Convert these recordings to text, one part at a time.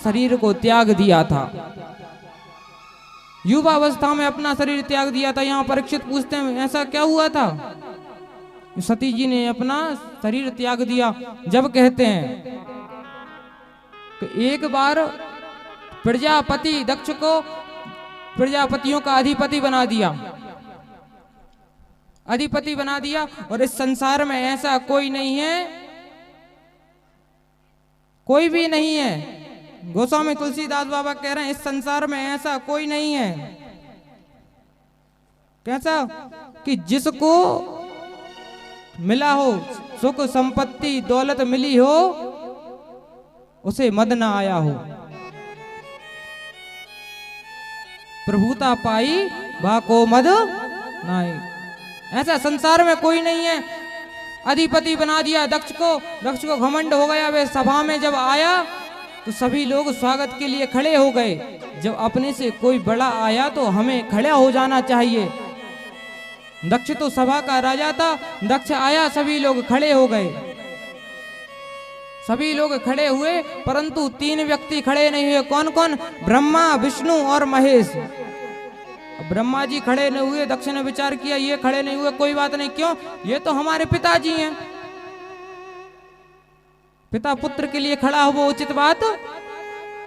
शरीर को त्याग दिया था, युवावस्था में अपना शरीर त्याग दिया था। यहाँ परीक्षित पूछते हैं ऐसा क्या हुआ था? सती जी ने अपना शरीर त्याग दिया। जब कहते हैं कि एक बार प्रजापति दक्ष को प्रजापतियों का अधिपति बना दिया, अधिपति बना दिया, और इस संसार में ऐसा कोई नहीं है, कोई भी नहीं है। गोस्वामी तुलसीदास बाबा कह रहे हैं इस संसार में ऐसा कोई नहीं है। कैसा? कि जिसको मिला हो सुख संपत्ति दौलत मिली हो उसे मद ना आया हो, प्रभुता पाई बाको मद नाई। ऐसा संसार में कोई नहीं है। अधिपति बना दिया दक्ष को घमंड हो गया। वे सभा में जब आया तो सभी लोग स्वागत के लिए खड़े हो गए। जब अपने से कोई बड़ा आया तो हमें खड़ा हो जाना चाहिए। दक्ष तो सभा का राजा था, दक्ष आया सभी लोग खड़े हो गए। सभी लोग खड़े हुए परंतु 3 व्यक्ति खड़े नहीं हुए। कौन कौन? ब्रह्मा विष्णु और महेश। ब्रह्मा जी खड़े नहीं हुए। दक्ष ने विचार किया ये खड़े नहीं हुए, कोई बात नहीं, क्यों? ये तो हमारे पिताजी हैं। पिता पुत्र के लिए खड़ा हो वो उचित बात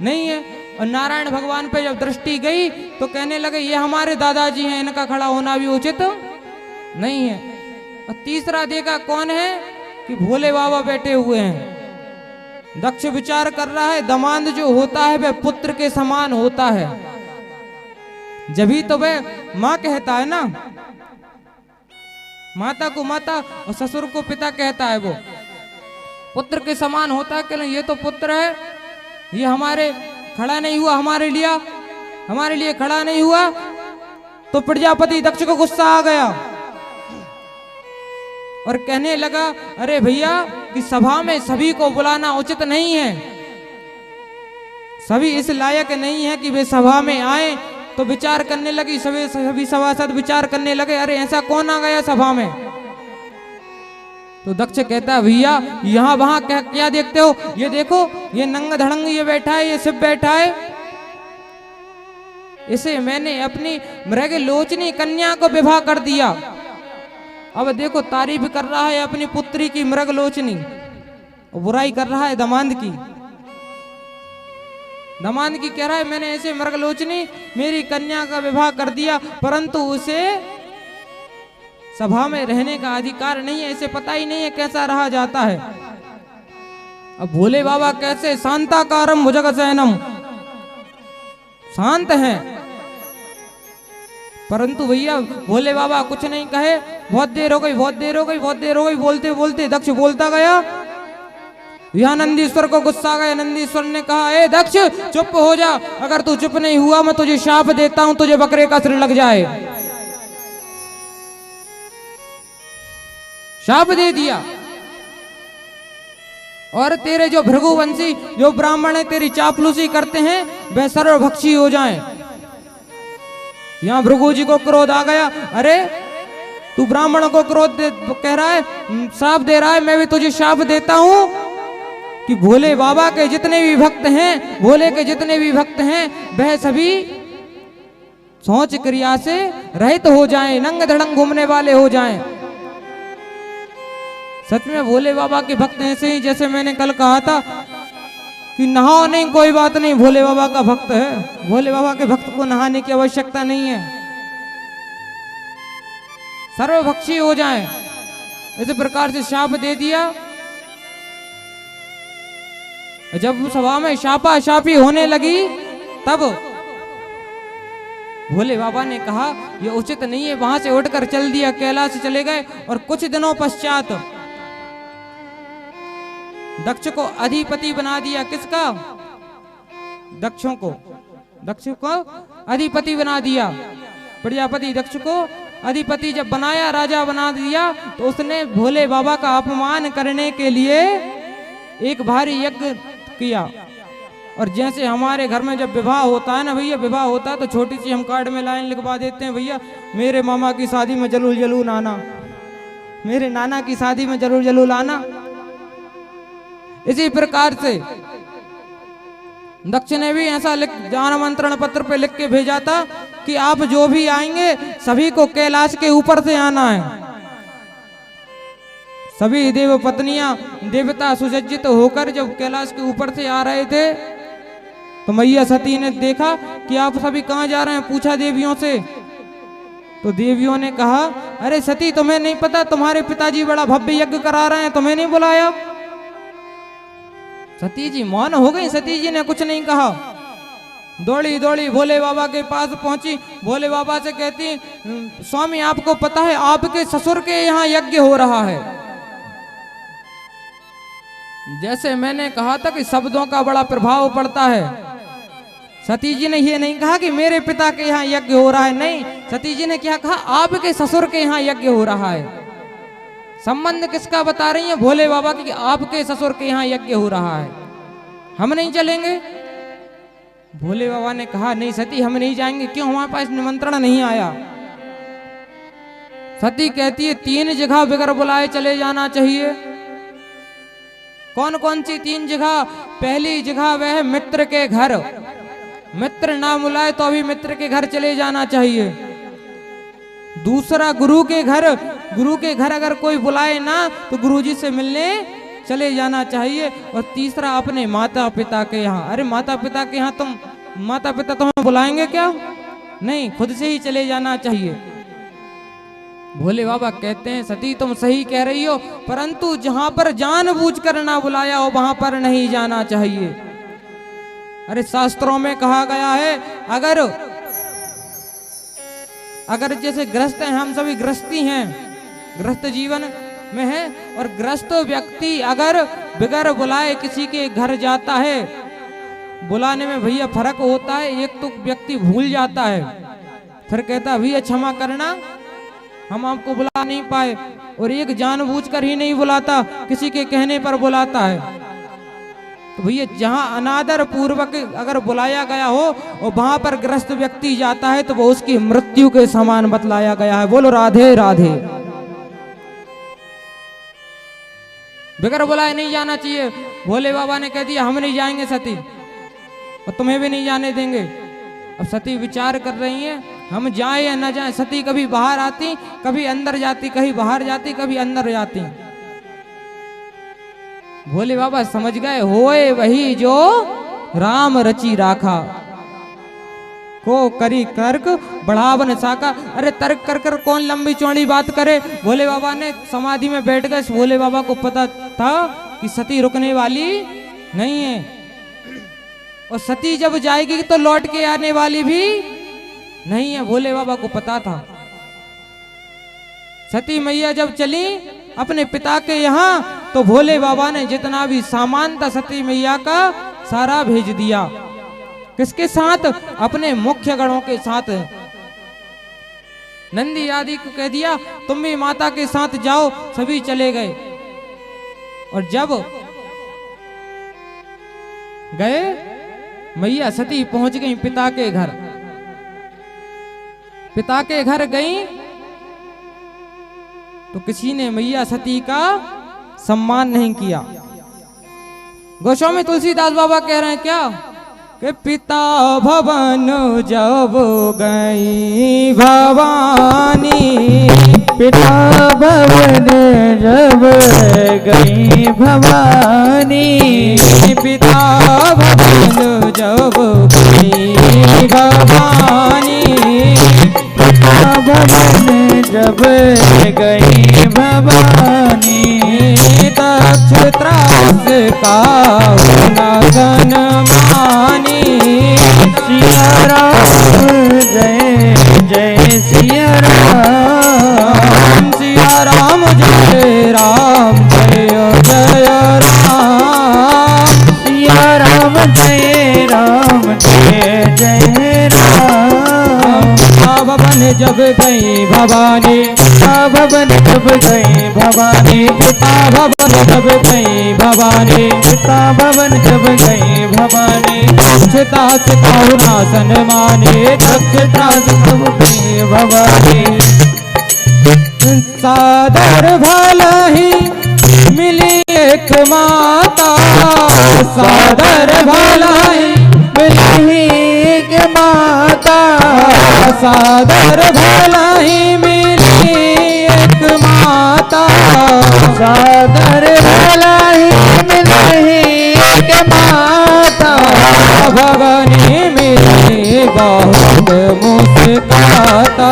नहीं है। और नारायण भगवान पे जब दृष्टि गई तो कहने लगे ये हमारे दादाजी हैं, इनका खड़ा होना भी उचित नहीं है। और तीसरा देखा कौन है कि भोले बाबा बैठे हुए हैं। दक्ष विचार कर रहा है दमांद जो होता है वह पुत्र के समान होता है, जभी तो वह माँ कहता है ना, माता को माता और ससुर को पिता कहता है, वो पुत्र के समान होता है। कि ये तो पुत्र है, ये हमारे खड़ा नहीं हुआ, हमारे लिए खड़ा नहीं हुआ। तो प्रजापति दक्ष को गुस्सा आ गया और कहने लगा अरे भैया कि सभा में सभी को बुलाना उचित नहीं है, सभी इस लायक नहीं है कि वे सभा में आए। तो विचार करने लगी, सभी सभासद विचार करने लगे अरे ऐसा कौन आ गया सभा में? तो दक्ष कहता है भैया यहाँ वहां क्या देखते हो? ये देखो ये नंग धड़ंग ये बैठा है, ये शिव बैठा है, इसे मैंने अपनी मृग लोचनी कन्या को विवाह कर दिया। अब देखो तारीफ कर रहा है अपनी पुत्री की मृग लोचनी, बुराई कर रहा है दमांद की। दमांद की कह रहा है मैंने ऐसे मृग लोचनी मेरी कन्या का विवाह कर दिया, परंतु उसे सभा में रहने का अधिकार नहीं है, इसे पता ही नहीं है कैसा रहा जाता है। अब भोले बाबा कैसे शांताकारम भुजगशयनम, शांत हैं, परंतु भैया भोले बाबा कुछ नहीं कहे। बहुत देर हो गई, बोलते बोलते दक्ष बोलता गया। यह नंदीश्वर को गुस्सा गया। नंदीश्वर ने कहा ए दक्ष चुप हो जा, अगर तू चुप नहीं हुआ मैं तुझे शाप देता हूं, तुझे बकरे का सिर लग जाए। शाप दे दिया। और तेरे जो भृगुवंशी जो ब्राह्मण है तेरी चापलूसी करते हैं वह सर्वभक्षी हो जाएं। यहां भृगु जी को क्रोध आ गया, अरे तू ब्राह्मण को क्रोध कह रहा है, श्राप दे रहा है, मैं भी तुझे शाप देता हूं कि भोले बाबा के जितने भी भक्त हैं, भोले के जितने भी भक्त हैं वह सभी सोच क्रिया से रहित हो जाएं, नंग धड़ंग घूमने वाले हो जाएं। सच में भोले बाबा के भक्त ऐसे ही जैसे मैंने कल कहा था कि नहाओ नहीं कोई बात नहीं, भोले बाबा का भक्त है, भोले बाबा के भक्त को नहाने की आवश्यकता नहीं है, सर्वभक्षी हो जाएं। इस प्रकार से शाप दे दिया। जब सभा में शापा शापी होने लगी तब भोले बाबा ने कहा यह उचित नहीं है, वहां से उठकर चल दिया, कैलाश चले गए। और कुछ दिनों पश्चात दक्ष को अधिपति बना दिया। किसका? दक्ष को अधिपति बना दिया। प्रजापति दक्ष को अधिपति जब बनाया, राजा बना दिया, तो उसने भोले बाबा का अपमान करने के लिए एक भारी यज्ञ किया। और जैसे हमारे घर में जब विवाह होता है ना भैया, विवाह होता है तो छोटी सी हम कार्ड में लाइन लिखवा देते हैं, भैया मेरे मामा की शादी में जरूर जरूर आना, मेरे नाना की शादी में जरूर जरूर आना। इसी प्रकार से दक्ष ने भी ऐसा आमंत्रण पत्र पे लिख के भेजा था कि आप जो भी आएंगे सभी को कैलाश के ऊपर से आना है। सभी देव पत्नियां देवता सुसज्जित होकर जब कैलाश के ऊपर से आ रहे थे तो मैया सती ने देखा कि आप सभी कहां जा रहे हैं, पूछा देवियों से। तो देवियों ने कहा, अरे सती तुम्हें नहीं पता, तुम्हारे पिताजी बड़ा भव्य यज्ञ करा रहे हैं, तुम्हें नहीं बुलाया। सती जी मौन हो गई, सती जी ने कुछ नहीं कहा। दौड़ी दौड़ी भोले बाबा के पास पहुंची, भोले बाबा से कहती, स्वामी आपको पता है आपके ससुर के यहाँ यज्ञ हो रहा है। जैसे मैंने कहा था कि शब्दों का बड़ा प्रभाव पड़ता है। सती जी ने ये नहीं कहा कि मेरे पिता के यहाँ यज्ञ हो रहा है, नहीं, सती जी ने क्या कहा, आपके ससुर के यहाँ यज्ञ हो रहा है। संबंध किसका बता रही है? भोले बाबा की, आपके ससुर के यहाँ यज्ञ हो रहा है, हम नहीं चलेंगे। भोले बाबा ने कहा, नहीं सती हम नहीं जाएंगे, क्यों, हमारे पास निमंत्रण नहीं आया। सती कहती है 3 जगह बगैर बुलाए चले जाना चाहिए। कौन कौन सी 3 जगह? पहली जगह वह है मित्र के घर, मित्र ना बुलाए तो अभी मित्र के घर चले जाना चाहिए। दूसरा गुरु के घर, गुरु के घर अगर कोई बुलाए ना तो गुरुजी से मिलने चले जाना चाहिए। और तीसरा अपने माता पिता के यहाँ। अरे माता पिता के यहाँ तुम, माता पिता तुम्हें बुलाएंगे क्या? नहीं, खुद से ही चले जाना चाहिए। भोले बाबा कहते हैं, सती तुम सही कह रही हो, परंतु जहां पर जानबूझकर ना बुलाया हो वहां पर नहीं जाना चाहिए। अरे शास्त्रों में कहा गया है, अगर जैसे ग्रस्त हैं, हम सभी ग्रस्ती हैं, ग्रस्त जीवन में है, और ग्रस्त व्यक्ति अगर बिगर बुलाए किसी के घर जाता है, बुलाने में भैया फर्क होता है। एक तो व्यक्ति भूल जाता है, फिर कहता भैया क्षमा करना हम आपको बुला नहीं पाए, और एक जानबूझकर ही नहीं बुलाता, किसी के कहने पर बुलाता है। तो भैया जहां अनादर पूर्वक अगर बुलाया गया हो और वहां पर ग्रस्त व्यक्ति जाता है तो वो उसकी मृत्यु के समान बतलाया गया है। बोलो राधे राधे। बगैर बुलाए नहीं जाना चाहिए। भोले बाबा ने कह दिया हम नहीं जाएंगे सती, और तुम्हें भी नहीं जाने देंगे। अब सती विचार कर रही हैं, हम जाए या न जाए। सती कभी बाहर आती, कभी अंदर जाती, कभी बाहर जाती, कभी अंदर जाती। भोले बाबा समझ गए, होए वही जो राम रची राखा, को करी तर्क बढ़ावन साका। अरे तर्क कर कर कौन लंबी चौड़ी बात करे। भोले बाबा ने समाधि में बैठ गए। भोले बाबा को पता था कि सती रुकने वाली नहीं है, और सती जब जाएगी तो लौट के आने वाली भी नहीं है। भोले बाबा को पता था। सती मैया जब चली अपने पिता के यहाँ तो भोले बाबा ने जितना भी सामान था सती मैया का सारा भेज दिया। किसके साथ? अपने मुख्य गणों के साथ। नंदी आदि को कह दिया तुम भी माता के साथ जाओ। सभी चले गए, और जब गए मैया सती पहुंच गई पिता के घर। पिता के घर गई तो किसी ने मैया सती का सम्मान नहीं किया। गोस्वामी तुलसीदास बाबा कह रहे हैं क्या कि पिता भवन जब गई भवानी, पिता भवन जब गई भवानी, पिता भवन जब गई भवानी, पिता भवन जब गई भवानी, दक्ष त्रास का नागन मानी। सिया राम जय जय सिया राम, सिया राम जय राम जय जय राम, सिया राम जय राम जय जय राम। भवन जब गई भवानी, भवन जब गई भवानी, पिता भवन जब गई भवानी, पिता भवन जब गई भवानी, दक्षता सिताउनासन माने, दक्षता जब गई भवानी। सादर भला ही मिली एक माता, सादर भला ही सादर भलाई मिलही के माता भगनी मिली बहुत मुस्काता।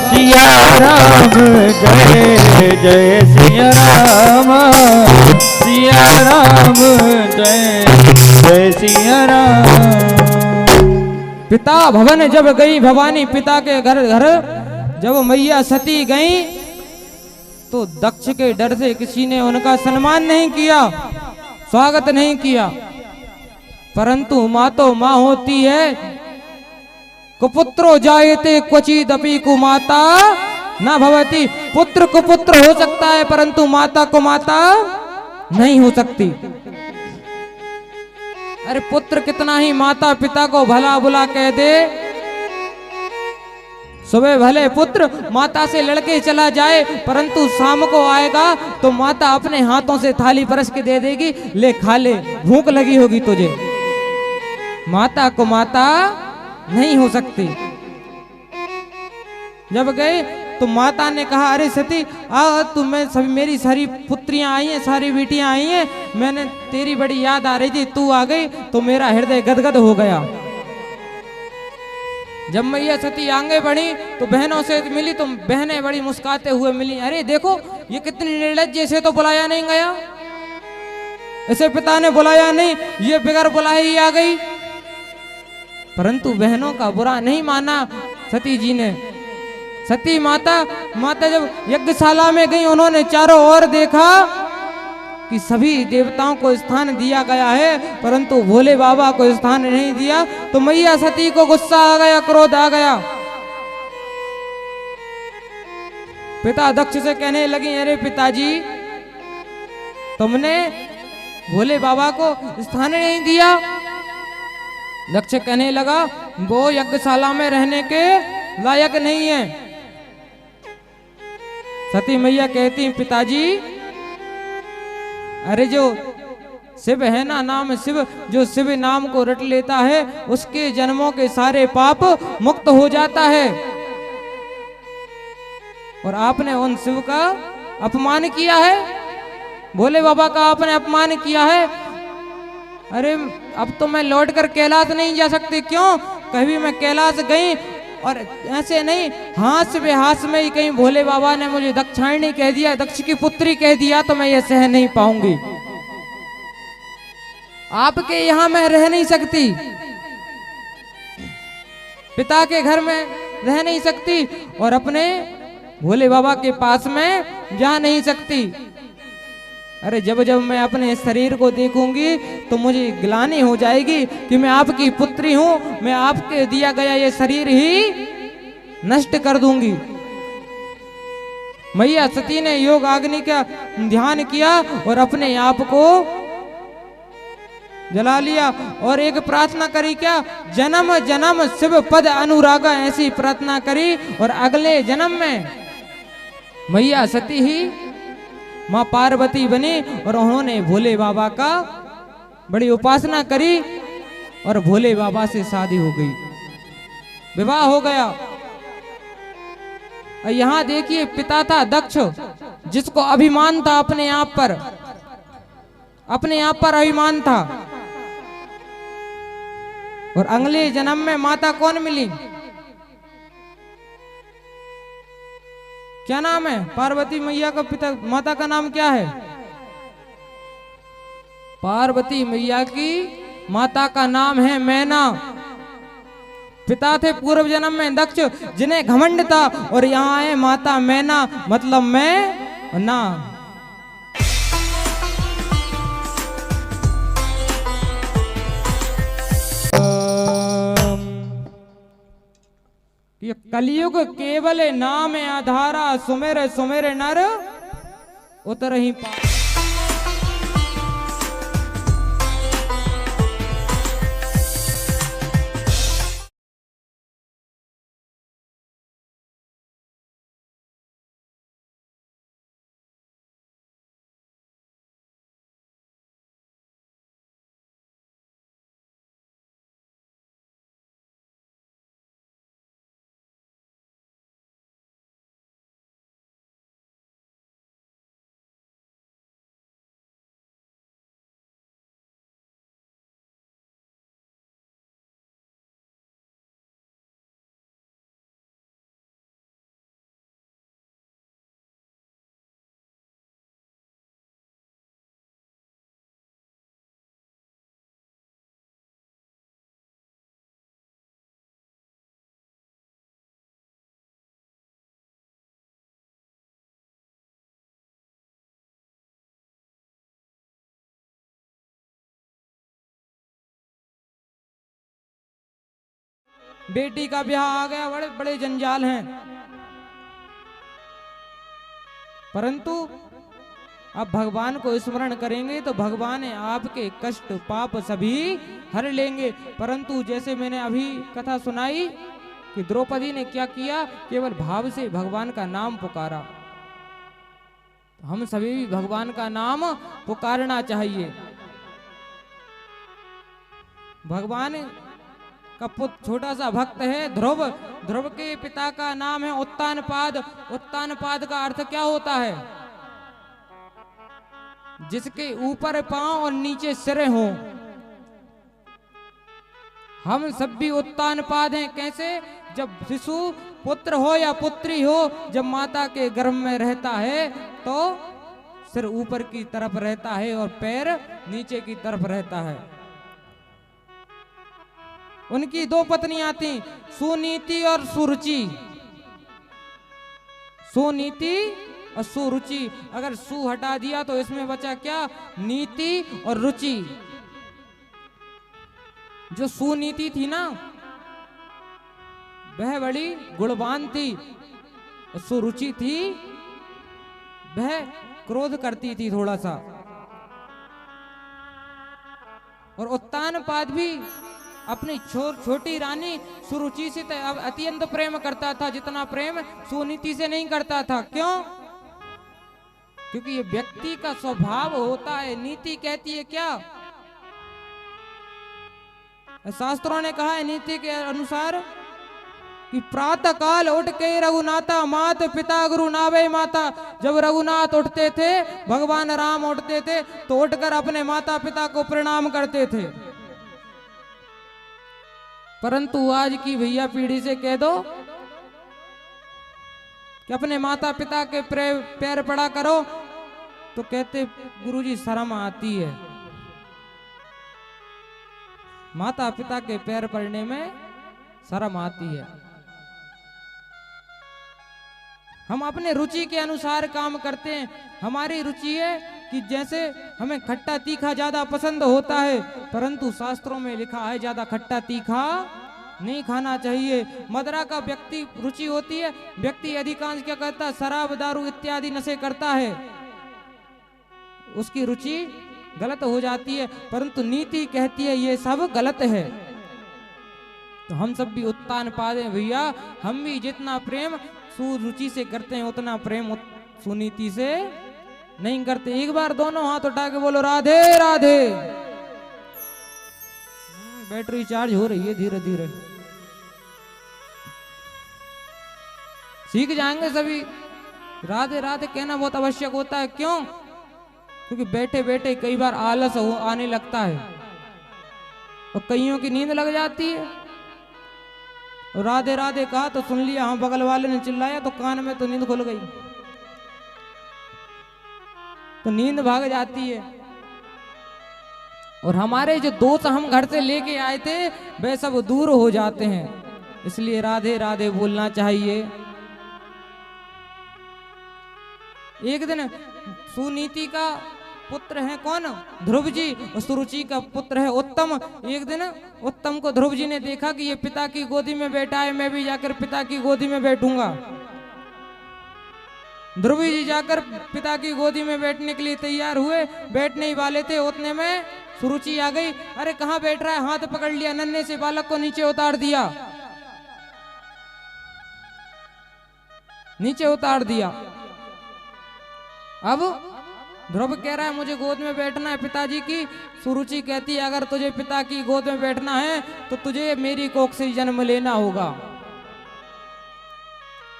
सिया राम जय जय सिया राम, सिया राम जय जय सिया राम। पिता भवन जब गई भवानी, पिता के घर घर जब मैया सती गई तो दक्ष के डर से किसी ने उनका सम्मान नहीं किया, स्वागत नहीं किया। परंतु माँ तो माँ होती है। कुपुत्रो जायते क्वचिदपि कुमाता न भवति। पुत्र कुपुत्र हो सकता है परंतु माता को माता नहीं हो सकती। अरे पुत्र कितना ही माता पिता को भला बुला कह दे, सुबह भले पुत्र माता से लड़के चला जाए परंतु शाम को आएगा तो माता अपने हाथों से थाली परस के दे देगी, ले खा ले, भूख लगी होगी तुझे। माता को माता नहीं हो सकती। जब गए तो माता ने कहा अरे सती आ तू, मैं सभी मेरी सारी पुत्रियां आई हैं, सारी बेटियां आई हैं, मैंने तेरी बड़ी याद आ रही थी, तू आ गई तो मेरा हृदय गदगद हो गया। जब मैया सती आगे बढ़ी तो बहनों से मिली तो बहनें बड़ी मुस्कुराते हुए मिली। अरे देखो ये कितनी निर्लज्ज, इसे तो बुलाया नहीं गया, इसे पिता ने बुलाया नहीं, ये बिगर बुलाए ही आ गई। परंतु बहनों का बुरा नहीं माना सती जी ने। सती माता जब यज्ञशाला में गई, उन्होंने चारों ओर देखा कि सभी देवताओं को स्थान दिया गया है परंतु भोले बाबा को स्थान नहीं दिया। तो मैया सती को गुस्सा आ गया, क्रोध आ गया। पिता दक्ष से कहने लगी अरे पिताजी तुमने भोले बाबा को स्थान नहीं दिया। दक्ष कहने लगा वो यज्ञशाला में रहने के लायक नहीं है। सती मैया कहती पिताजी अरे जो शिव है ना, नाम शिव, जो शिव नाम को रट लेता है उसके जन्मों के सारे पाप मुक्त हो जाता है। और आपने उन शिव का अपमान किया है, भोले बाबा का आपने अपमान किया है। अरे अब तो मैं लौट कर कैलाश नहीं जा सकती। क्यों? कभी मैं कैलाश गई और ऐसे नहीं हाथ बेहास में ही कहीं भोले बाबा ने मुझे दक्षायणी कह दिया, दक्ष की पुत्री कह दिया तो मैं ये सह नहीं पाऊंगी। आपके यहां मैं रह नहीं सकती, पिता के घर में रह नहीं सकती और अपने भोले बाबा के पास में जा नहीं सकती। अरे जब जब मैं अपने शरीर को देखूंगी तो मुझे ग्लानि हो जाएगी कि मैं आपकी पुत्री हूं, मैं आपके दिया गया ये शरीर ही नष्ट कर दूंगी। मैया सती ने योग अग्नि का ध्यान किया और अपने आप को जला लिया और एक प्रार्थना करी, क्या जन्म जन्म शिव पद अनुरागा, ऐसी प्रार्थना करी। और अगले जन्म में मैया सती ही माँ पार्वती बनी और उन्होंने भोले बाबा का बड़ी उपासना करी और भोले बाबा से शादी हो गई, विवाह हो गया। और यहाँ देखिए पिता था दक्ष, जिसको अभिमान था अपने आप पर, अपने आप पर अभिमान था। और अगले जन्म में माता कौन मिली? क्या नाम है पार्वती मैया का? पिता माता का नाम क्या है? पार्वती मैया की माता का नाम है मैना। पिता थे पूर्व जन्म में दक्ष, जिन्हें घमंड था, और यहाँ है माता मैना, मतलब मैं ना। ये कलयुग केवल नाम आधारा, सुमेर सुमेर नर उतर ही बेटी का ब्याह आ गया, बड़े बड़े जंजाल हैं। परंतु अब भगवान को स्मरण करेंगे तो भगवान आपके कष्ट पाप सभी हर लेंगे। परंतु जैसे मैंने अभी कथा सुनाई कि द्रौपदी ने क्या किया, केवल भाव से भगवान का नाम पुकारा। हम सभी भी भगवान का नाम पुकारना चाहिए। भगवान का पुत्र छोटा सा भक्त है ध्रुव। ध्रुव के पिता का नाम है उत्तानपाद। उत्तानपाद का अर्थ क्या होता है? जिसके ऊपर पांव और नीचे सिर हो। हम सब भी उत्तानपाद हैं। कैसे? जब शिशु पुत्र हो या पुत्री हो, जब माता के गर्भ में रहता है तो सिर ऊपर की तरफ रहता है और पैर नीचे की तरफ रहता है। उनकी दो पत्नियां थी, सुनीति और सुरुचि। सुनीति और सुरुचि। अगर सु हटा दिया तो इसमें बचा क्या? नीति और रुचि। जो सुनीति थी ना, वह बड़ी गुणवान थी। सुरुचि थी, वह क्रोध करती थी थोड़ा सा। और उत्तानपाद भी अपनी छोटी रानी सुरुचि से अत्यंत प्रेम करता था, जितना प्रेम सुनीति से नहीं करता था। क्यों? क्योंकि ये व्यक्ति का स्वभाव होता है। नीति कहती है क्या? शास्त्रों ने कहा है नीति के अनुसार कि प्रातः काल उठ के रघुनाथा मात पिता गुरु नावे माता। जब रघुनाथ उठते थे, भगवान राम उठते थे, तो उठकर अपने माता पिता को प्रणाम करते थे। परंतु आज की भैया पीढ़ी से कह दो कि अपने माता पिता के पैर पड़ा करो, तो कहते गुरुजी शर्म आती है। माता पिता के पैर पड़ने में शर्म आती है। हम अपने रुचि के अनुसार काम करते हैं। हमारी रुचि है कि जैसे हमें खट्टा तीखा ज्यादा पसंद होता है, परंतु शास्त्रों में लिखा है ज्यादा खट्टा तीखा नहीं खाना चाहिए। मदिरा का व्यक्ति रुचि होती है। व्यक्ति अधिकांश क्या करता है? शराब दारू इत्यादि नशे करता है, उसकी रुचि गलत हो जाती है। परंतु नीति कहती है ये सब गलत है। तो हम सब भी उत्तानपाद हैं भैया। हम भी जितना प्रेम सुरुचि से करते हैं, उतना प्रेम सुनीति से नहीं करते। एक बार दोनों हाथ उठा के बोलो राधे राधे। बैटरी चार्ज हो रही है धीरे धीरे। सीख जाएंगे सभी। राधे राधे कहना बहुत आवश्यक होता है। क्यों? क्योंकि बैठे बैठे कई बार आलस आने लगता है और कईयों की नींद लग जाती है। और राधे राधे कहा तो सुन लिया, हाँ बगल वाले ने चिल्लाया तो कान में तो नींद खुल गई, तो नींद भाग जाती है। और हमारे जो दोस्त हम घर से लेके आए थे वे सब दूर हो जाते हैं। इसलिए राधे राधे बोलना चाहिए। एक दिन सुनीति का पुत्र है कौन? ध्रुव जी। और सुरुचि का पुत्र है उत्तम। एक दिन उत्तम को ध्रुव जी ने देखा कि ये पिता की गोदी में बैठा है, मैं भी जाकर पिता की गोदी में बैठूंगा। ध्रुव जी जाकर पिता की गोदी में बैठने के लिए तैयार हुए। बैठने ही वाले थे, उतने में सुरुचि आ गई। अरे कहाँ बैठ रहा है? हाथ पकड़ लिया, नन्हे से बालक को नीचे उतार दिया, नीचे उतार दिया। अब ध्रुव कह रहा है मुझे गोद में बैठना है पिताजी की। सुरुचि कहती है अगर तुझे पिता की गोद में बैठना है तो तुझे मेरी कोख से जन्म लेना होगा।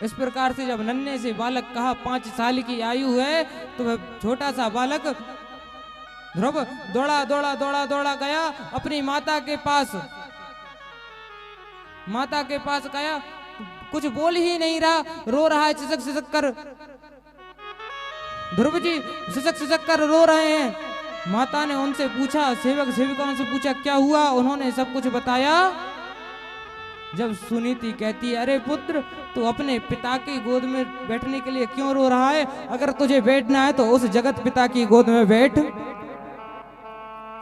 इस प्रकार से जब नन्हे से बालक कहा 5 साल की आयु है, तो वह छोटा सा बालक ध्रुव दौड़ा दौड़ा दौड़ा दौड़ा गया अपनी माता के पास। माता के पास गया, कुछ बोल ही नहीं रहा, रो रहा है सिसक सिसक कर। ध्रुव जी सिसक सिसक कर रो रहे हैं। माता ने उनसे पूछा, सेवक सेविकाओं से पूछा क्या हुआ? उन्होंने सब कुछ बताया। जब सुनीति कहती है अरे पुत्र तू अपने पिता की गोद में बैठने के लिए क्यों रो रहा है? अगर तुझे बैठना है तो उस जगत पिता की गोद में बैठ।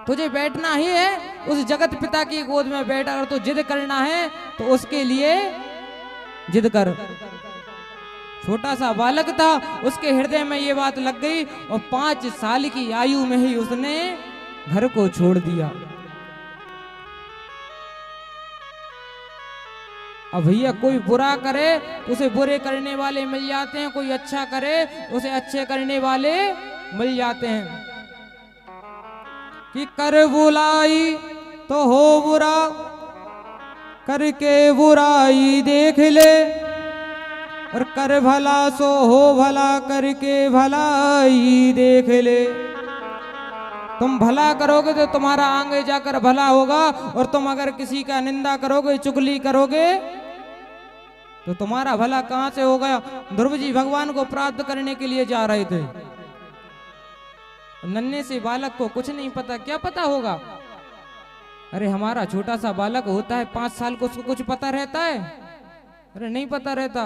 तुझे बैठना ही है उस जगत पिता की गोद में बैठ, अगर तो जिद करना है तो उसके लिए जिद कर। छोटा सा बालक था, उसके हृदय में ये बात लग गई और 5 साल की आयु में ही उसने घर को छोड़ दिया। अब भैया कोई बुरा करे उसे बुरे करने वाले मिल जाते हैं, कोई अच्छा करे उसे अच्छे करने वाले मिल जाते हैं। कि कर बुलाई तो हो बुरा, करके बुराई देख ले, और कर भला सो हो भला, करके भलाई देख ले। तुम भला करोगे तो तुम्हारा आगे जाकर भला होगा, और तुम अगर किसी का निंदा करोगे, चुगली करोगे, तो तुम्हारा भला कहां से हो गया। ध्रुव जी भगवान को प्राप्त करने के लिए जा रहे थे। नन्हे से बालक को कुछ नहीं पता, क्या पता होगा। अरे हमारा छोटा सा बालक होता है 5 साल को, उसको कुछ पता रहता है? अरे नहीं पता रहता।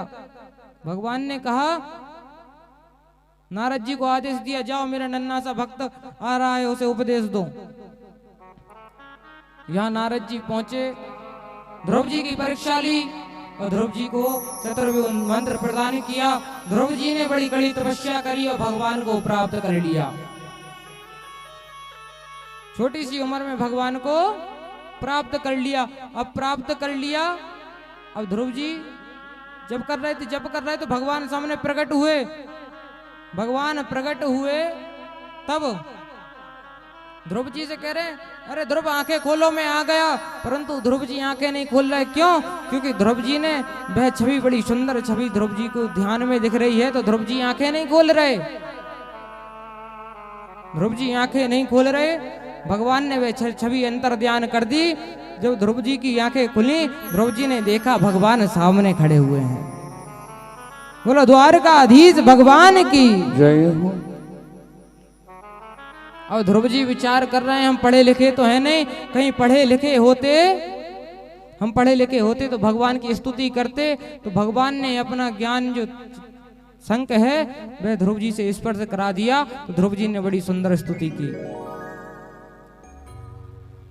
भगवान ने कहा, नारद जी को आदेश दिया, जाओ मेरा नन्हा सा भक्त आ रहा है, उसे उपदेश दो। यहाँ नारद जी पहुंचे, ध्रुव जी की परीक्षा ली और ध्रुव जी को चतुर्विध मंत्र प्रदान किया। ध्रुव जी ने बड़ी कड़ी तपस्या करी और भगवान को प्राप्त कर लिया। छोटी सी उम्र में भगवान को प्राप्त कर लिया। अब प्राप्त कर लिया, अब ध्रुव जी जब कर रहे तो भगवान सामने प्रकट हुए। भगवान प्रकट हुए तब ध्रुव जी से कह रहे, अरे ध्रुव आंखें खोलो, मैं आ गया। परंतु ध्रुव जी आंखें नहीं खोल रहे। क्यों? क्योंकि ध्रुव जी ने वह छवि, बड़ी सुंदर छवि ध्रुव जी को ध्यान में दिख रही है, तो ध्रुव जी आंखें नहीं खोल रहे। ध्रुव जी आंखें नहीं खोल रहे। भगवान ने वह छवि अंतर ध्यान कर दी। जब ध्रुव जी की आंखें खुली, ध्रुव जी ने देखा भगवान सामने खड़े हुए हैं। बोलो द्वारकाधीश भगवान की जय हो। अब ध्रुव जी विचार कर रहे हैं, हम पढ़े लिखे तो है नहीं, कहीं पढ़े लिखे होते, हम पढ़े लिखे होते तो भगवान की स्तुति करते। तो भगवान ने अपना ज्ञान जो संक है वह ध्रुव जी से स्पर्श करा दिया, तो ध्रुव जी ने बड़ी सुंदर स्तुति की।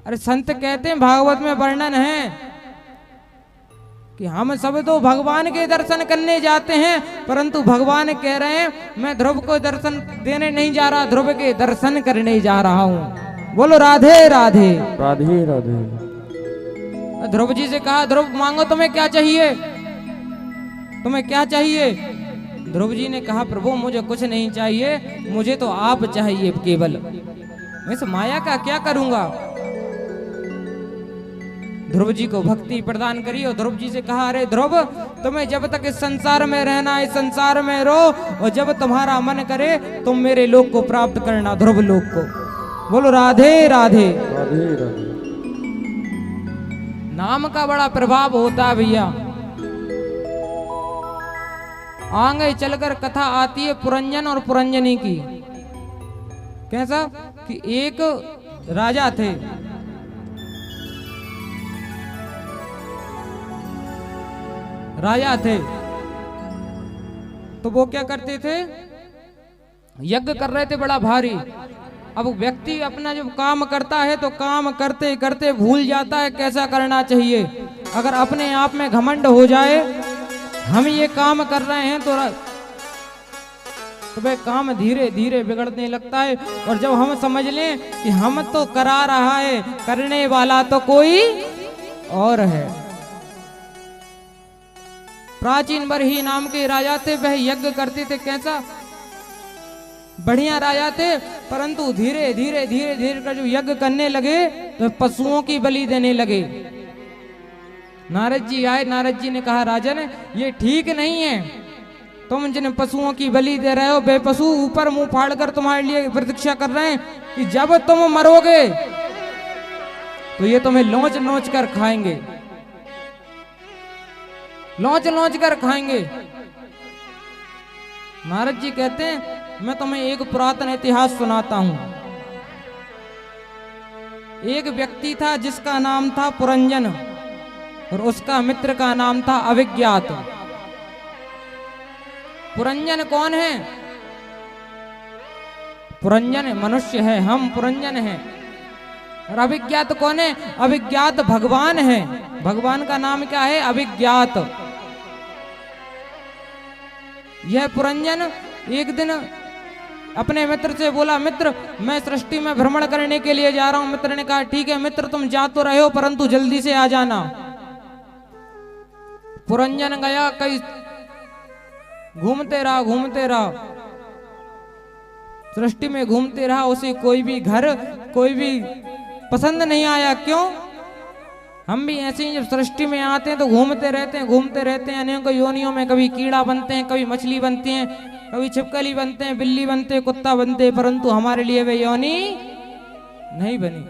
अरे संत कहते हैं, भागवत में वर्णन है कि हम सब तो भगवान के दर्शन करने जाते हैं, परंतु भगवान कह रहे हैं मैं ध्रुव को दर्शन देने नहीं जा रहा, ध्रुव के दर्शन करने जा रहा हूं। बोलो राधे राधे। राधे राधे। ध्रुव जी से कहा, ध्रुव मांगो, तुम्हें क्या चाहिए, तुम्हें क्या चाहिए? ध्रुव जी ने कहा, प्रभु मुझे कुछ नहीं चाहिए, मुझे तो आप चाहिए केवल। मैं इस माया का क्या करूंगा। ध्रुव जी को भक्ति प्रदान करी और ध्रुव जी से कहा, अरे ध्रुव, तुम्हें जब तक इस संसार में रहना, इस संसार में रहो, और जब तुम्हारा मन करे तुम मेरे लोक को प्राप्त करना, ध्रुव लोक को। बोलो राधे राधे। राधे राधे। नाम का बड़ा प्रभाव होता है भैया। आगे चलकर कथा आती है पुरंजन और पुरंजनी की। कैसा कि एक राजा थे, राजा थे, तो वो क्या करते थे, यज्ञ कर रहे थे बड़ा भारी। अब व्यक्ति अपना जब काम करता है तो काम करते करते भूल जाता है कैसा करना चाहिए। अगर अपने आप में घमंड हो जाए, हम ये काम कर रहे हैं, तो वह काम धीरे धीरे बिगड़ने लगता है। और जब हम समझ लें कि हम तो करा रहा है, करने वाला तो कोई और है। प्राचीन बरही नाम के राजा थे, वह यज्ञ करते थे। कैसा बढ़िया राजा थे, परंतु धीरे धीरे धीरे धीरे कर जो यज्ञ करने लगे तो पशुओं की बलि देने लगे। नारद जी आए, नारद जी ने कहा, राजन ये ठीक नहीं है, तुम जिन पशुओं की बलि दे रहे हो, वे पशु ऊपर मुंह फाड़ कर तुम्हारे लिए प्रतीक्षा कर रहे हैं कि जब तुम मरोगे तो ये तुम्हें नोच नोच कर खाएंगे, लौच लौच कर खाएंगे। नारद जी कहते हैं, मैं तुम्हें एक पुरातन इतिहास सुनाता हूं। एक व्यक्ति था जिसका नाम था पुरंजन, और उसका मित्र का नाम था अविज्ञात। पुरंजन कौन है? पुरंजन मनुष्य है, हम पुरंजन हैं। और अभिज्ञात कौन है? अभिज्ञात भगवान है। भगवान का नाम क्या है? अभिज्ञात। यह पुरंजन एक दिन अपने मित्र से बोला, मित्र मैं सृष्टि में भ्रमण करने के लिए जा रहा हूं। मित्र ने कहा ठीक है मित्र, तुम जा तो रहे हो परंतु जल्दी से आ जाना। पुरंजन गया, कई घूमते रहा सृष्टि में घूमते रहा। उसे कोई भी घर, कोई भी पसंद नहीं आया। क्यों? हम भी ऐसे ही जब सृष्टि में आते हैं तो घूमते रहते हैं अनेकों योनियों में। कभी कीड़ा बनते हैं, कभी मछली बनते हैं, कभी छिपकली बनते हैं, बिल्ली बनते हैं, कुत्ता बनते हैं, परंतु हमारे लिए वे योनि नहीं बनी।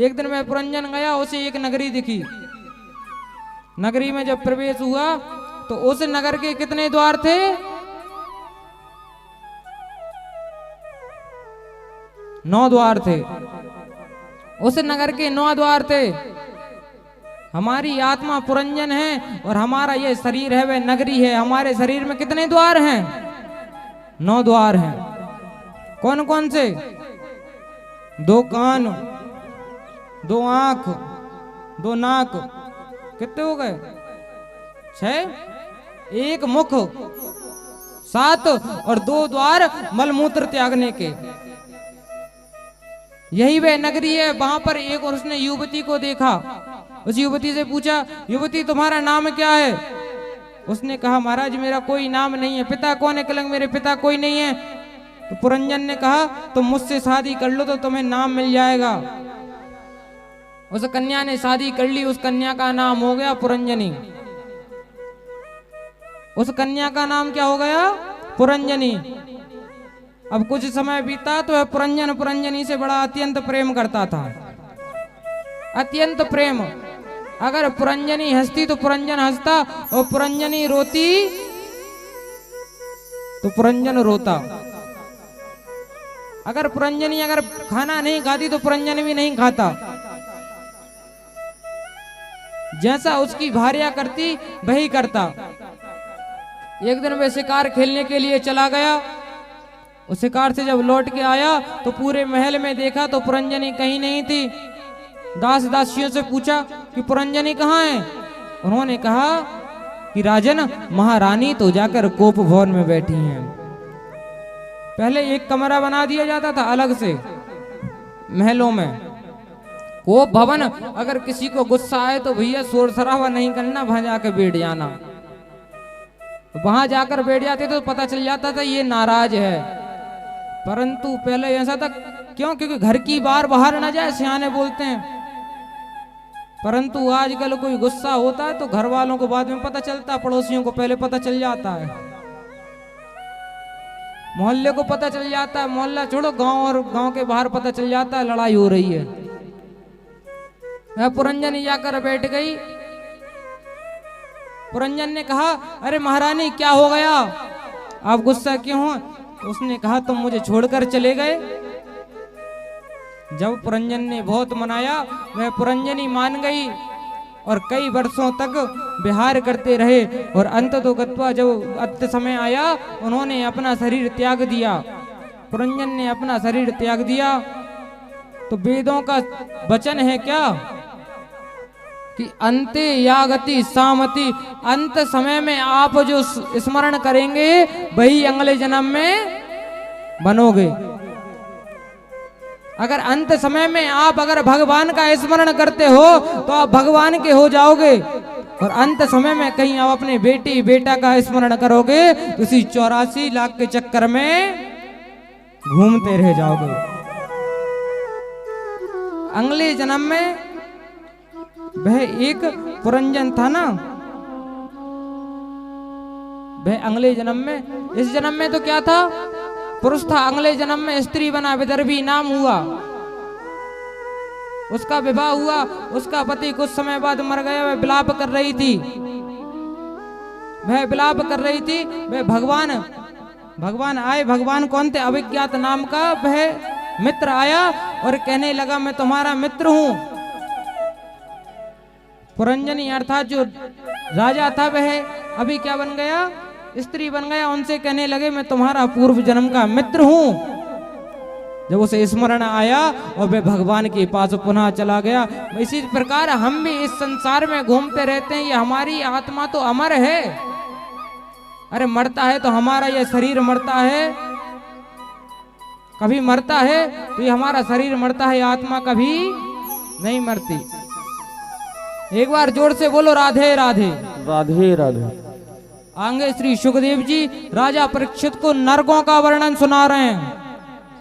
एक दिन मैं पुरंजन गया, उसे एक नगरी दिखी। नगरी में जब प्रवेश हुआ तो उस नगर के कितने द्वार थे? 9 द्वार थे। उस नगर के 9 द्वार थे। हमारी आत्मा पुरंजन है और हमारा ये शरीर है वह नगरी है। हमारे शरीर में कितने द्वार हैं? 9 द्वार हैं। कौन कौन से? 2 कान, 2 आंख, 2 नाक, कितने हो गए? 6। 1 मुख, 7 और 2 द्वार मलमूत्र त्यागने के। यही वह नगरी है। वहां पर एक और उसने युवती को देखा। उस युवती से पूछा, युवती तुम्हारा नाम क्या है? उसने कहा महाराज मेरा कोई नाम नहीं है। पिता कौन है? कलंग मेरे पिता कोई नहीं है। तो पुरंजन ने कहा तुम मुझसे शादी कर लो तो तुम्हें नाम मिल जाएगा। उस कन्या ने शादी कर ली। उस कन्या का नाम हो गया पुरंजनी। उस कन्या का नाम क्या हो गया? पुरंजनी। अब कुछ समय बीता तो वह पुरंजन पुरंजनी से बड़ा अत्यंत प्रेम करता था। अत्यंत प्रेम। अगर पुरंजनी हंसती तो पुरंजन हंसता और पुरंजनी रोती तो पुरंजन रोता। अगर पुरंजनी अगर खाना नहीं खाती तो पुरंजन भी नहीं खाता। जैसा उसकी भार्या करती वही करता। एक दिन वह शिकार खेलने के लिए चला गया। उस शिकार से जब लौट के आया तो पूरे महल में देखा तो पुरंजनी कहीं नहीं थी। दास दासियों से पूछा कि पुरंजनी कहाँ है? उन्होंने कहा कि राजन महारानी तो जाकर कोप भवन में बैठी हैं। पहले एक कमरा बना दिया जाता था अलग से महलों में। कोप भवन, अगर किसी को गुस्सा आए तो भैया शोर शराबा नहीं करना, वहां जाकर बैठ जाना। तो वहां जाकर बैठ जाते तो पता चल जाता था ये नाराज है। परंतु पहले ऐसा था। क्यों? क्योंकि घर की बाहर ना जाए, सियाने बोलते हैं। परंतु आजकल कोई गुस्सा होता है तो घर वालों को बाद में पता चलता, पड़ोसियों को पहले पता चल जाता है, मोहल्ले को पता चल जाता है। मोहल्ला छोड़ो, गांव और गांव के बाहर पता चल जाता है लड़ाई हो रही है। पुरंजनी जाकर बैठ गई। पुरंजन ने कहा अरे महारानी क्या हो गया? आप गुस्सा क्यों हो? उसने कहा तुम मुझे छोड़कर चले गए। जब पुरंजन ने बहुत मनाया वह पुरंजनी मान गई और कई वर्षों तक विहार करते रहे। और अंत तो गत्वा जब अंत समय आया उन्होंने अपना शरीर त्याग दिया। पुरंजन ने अपना शरीर त्याग दिया। तो वेदों का वचन है क्या कि अंते यागति सामति, अंत समय में आप जो स्मरण करेंगे वही अगले जन्म में बनोगे। अगर अंत समय में आप अगर भगवान का स्मरण करते हो तो आप भगवान के हो जाओगे। और अंत समय में कहीं आप अपने बेटी बेटा का स्मरण करोगे तो इसी 84 लाख के चक्कर में घूमते रह जाओगे। अगले जन्म में वह एक पुरंजन था ना, वह अगले जन्म में, इस जन्म में तो क्या था? पुरुष था। अगले जन्म में स्त्री बना, विदर्भी नाम हुआ। उसका विवाह हुआ। उसका पति कुछ समय बाद मर गया। वह विलाप कर रही थी। वह विलाप कर रही थी। वह भगवान आए। भगवान कौन थे? अभिज्ञात नाम का वह मित्र आया और कहने लगा मैं तुम्हारा मित्र हूं। पुरंजनी अर्थात जो राजा था वह अभी क्या बन गया? स्त्री बन गया। उनसे कहने लगे मैं तुम्हारा पूर्व जन्म का मित्र हूं। जब उसे स्मरण आया और वह भगवान के पास पुनः चला गया। इसी प्रकार हम भी इस संसार में घूमते रहते हैं। ये हमारी आत्मा तो अमर है। अरे मरता है तो हमारा ये शरीर मरता है, कभी मरता है तो ये हमारा शरीर मरता है, आत्मा कभी नहीं मरती। एक बार जोर से बोलो राधे राधे। राधे राधे। आगे श्री सुखदेव जी राजा परीक्षित को नरकों का वर्णन सुना रहे हैं।